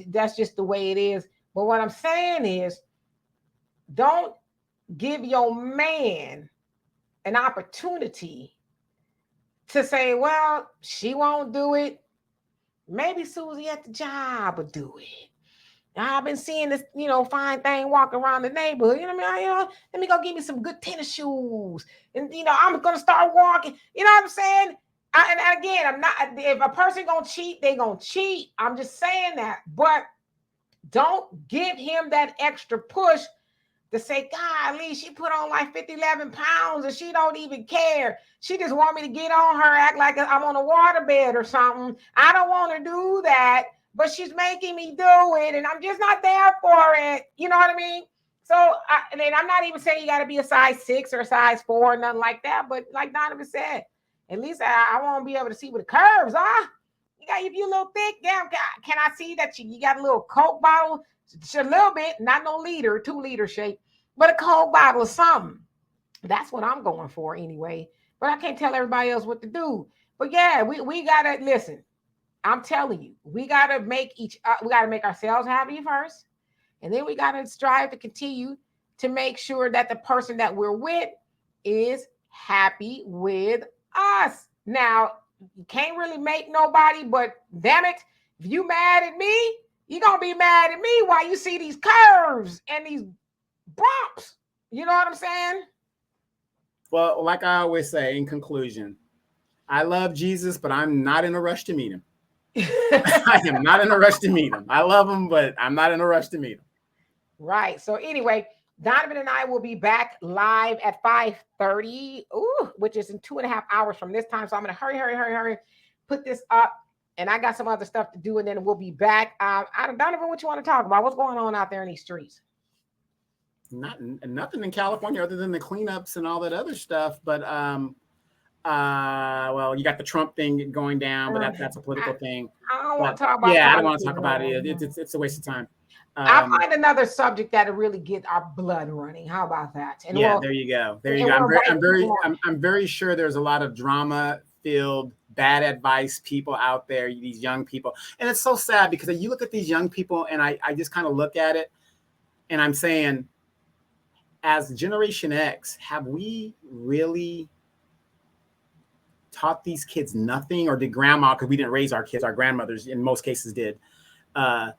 that's just the way it is. But what I'm saying is, don't give your man an opportunity to say, well, she won't do it. Maybe Susie at the job will do it. I've been seeing this, fine thing walking around the neighborhood. Let me go get me some good tennis shoes. And, I'm going to start walking. You know what I'm saying? And again, I'm not, if a person going to cheat, they going to cheat. I'm just saying that. But don't give him that extra push to say, golly, she put on like 11 pounds and she don't even care. She just want me to get on her, act like I'm on a waterbed or something. I don't want to do that, but she's making me do it, and I'm just not there for it. You know what I mean? So, and I'm not even saying you got to be a size 6 or a size 4 or nothing like that, but like Donovan said, at least I want to be able to see what the curves are. If you're a little thick, damn, can I see that you got a little Coke bottle? Just a little bit, not no liter, 2 liter shape, but a Coke bottle or something. That's what I'm going for anyway. But I can't tell everybody else what to do. But yeah, we gotta listen. I'm telling you, we gotta make ourselves happy first, and then we gotta strive to continue to make sure that the person that we're with is happy with us. Now, you can't really make nobody, but damn it, if you mad at me, you're gonna be mad at me while you see these curves and these bumps. You know what I'm saying? Well, like I always say in conclusion, I love Jesus, but I'm not in a rush to meet him. I am not in a rush to meet him. I love him, but I'm not in a rush to meet him. Right. So anyway, Donovan and I will be back live at 5:30, which is in 2.5 hours from this time. So I'm going to hurry, put this up. And I got some other stuff to do, and then we'll be back. Donovan, what you want to talk about? What's going on out there in these streets? Nothing in California other than the cleanups and all that other stuff. But well, you got the Trump thing going down, but that's a political thing. I don't want to talk about. Yeah, I don't want to talk about it. It's a waste of time. I'll find another subject that'll really get our blood running. How about that? And yeah, there you go. There you go. I'm very sure there's a lot of drama-filled, bad advice people out there, these young people. And it's so sad because you look at these young people and I just kind of look at it and I'm saying, as Generation X, have we really taught these kids nothing, or did grandma, because we didn't raise our kids, our grandmothers in most cases did, that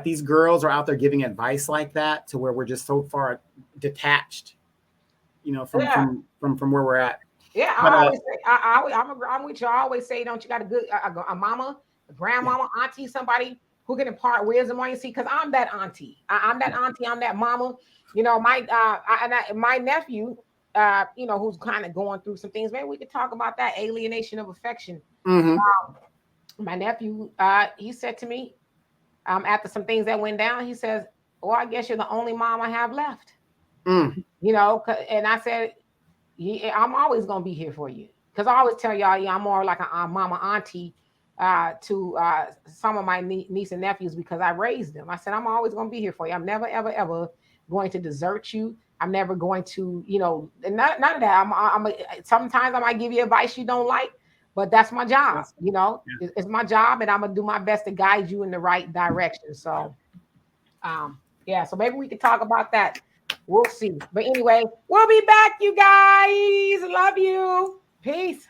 these girls are out there giving advice like that to where we're just so far detached, you know, from where we're at. Yeah, But, I always say, I'm with you. I always say, don't you got a good a mama, a grandmama, auntie, somebody who can impart wisdom on you? See, because I'm that auntie. I'm that auntie. I'm that mama. You know, my my nephew, you know, who's kind of going through some things. Maybe we could talk about that alienation of affection. My nephew, he said to me, after some things that went down, he says, "Well, I guess you're the only mom I have left." You know, and I said, yeah, I'm always gonna be here for you, because I always tell y'all, yeah, I'm more like a mama auntie to some of my niece and nephews, because I raised them. I said I'm always gonna be here for you. I'm never ever going to desert you. I'm never going to, you know, none of that. Sometimes I might give you advice you don't like, but that's my job. You know, it's my job, and I'm gonna do my best to guide you in the right direction. So, yeah. So maybe we could talk about that. We'll see. But anyway, we'll be back, you guys. Love you. Peace.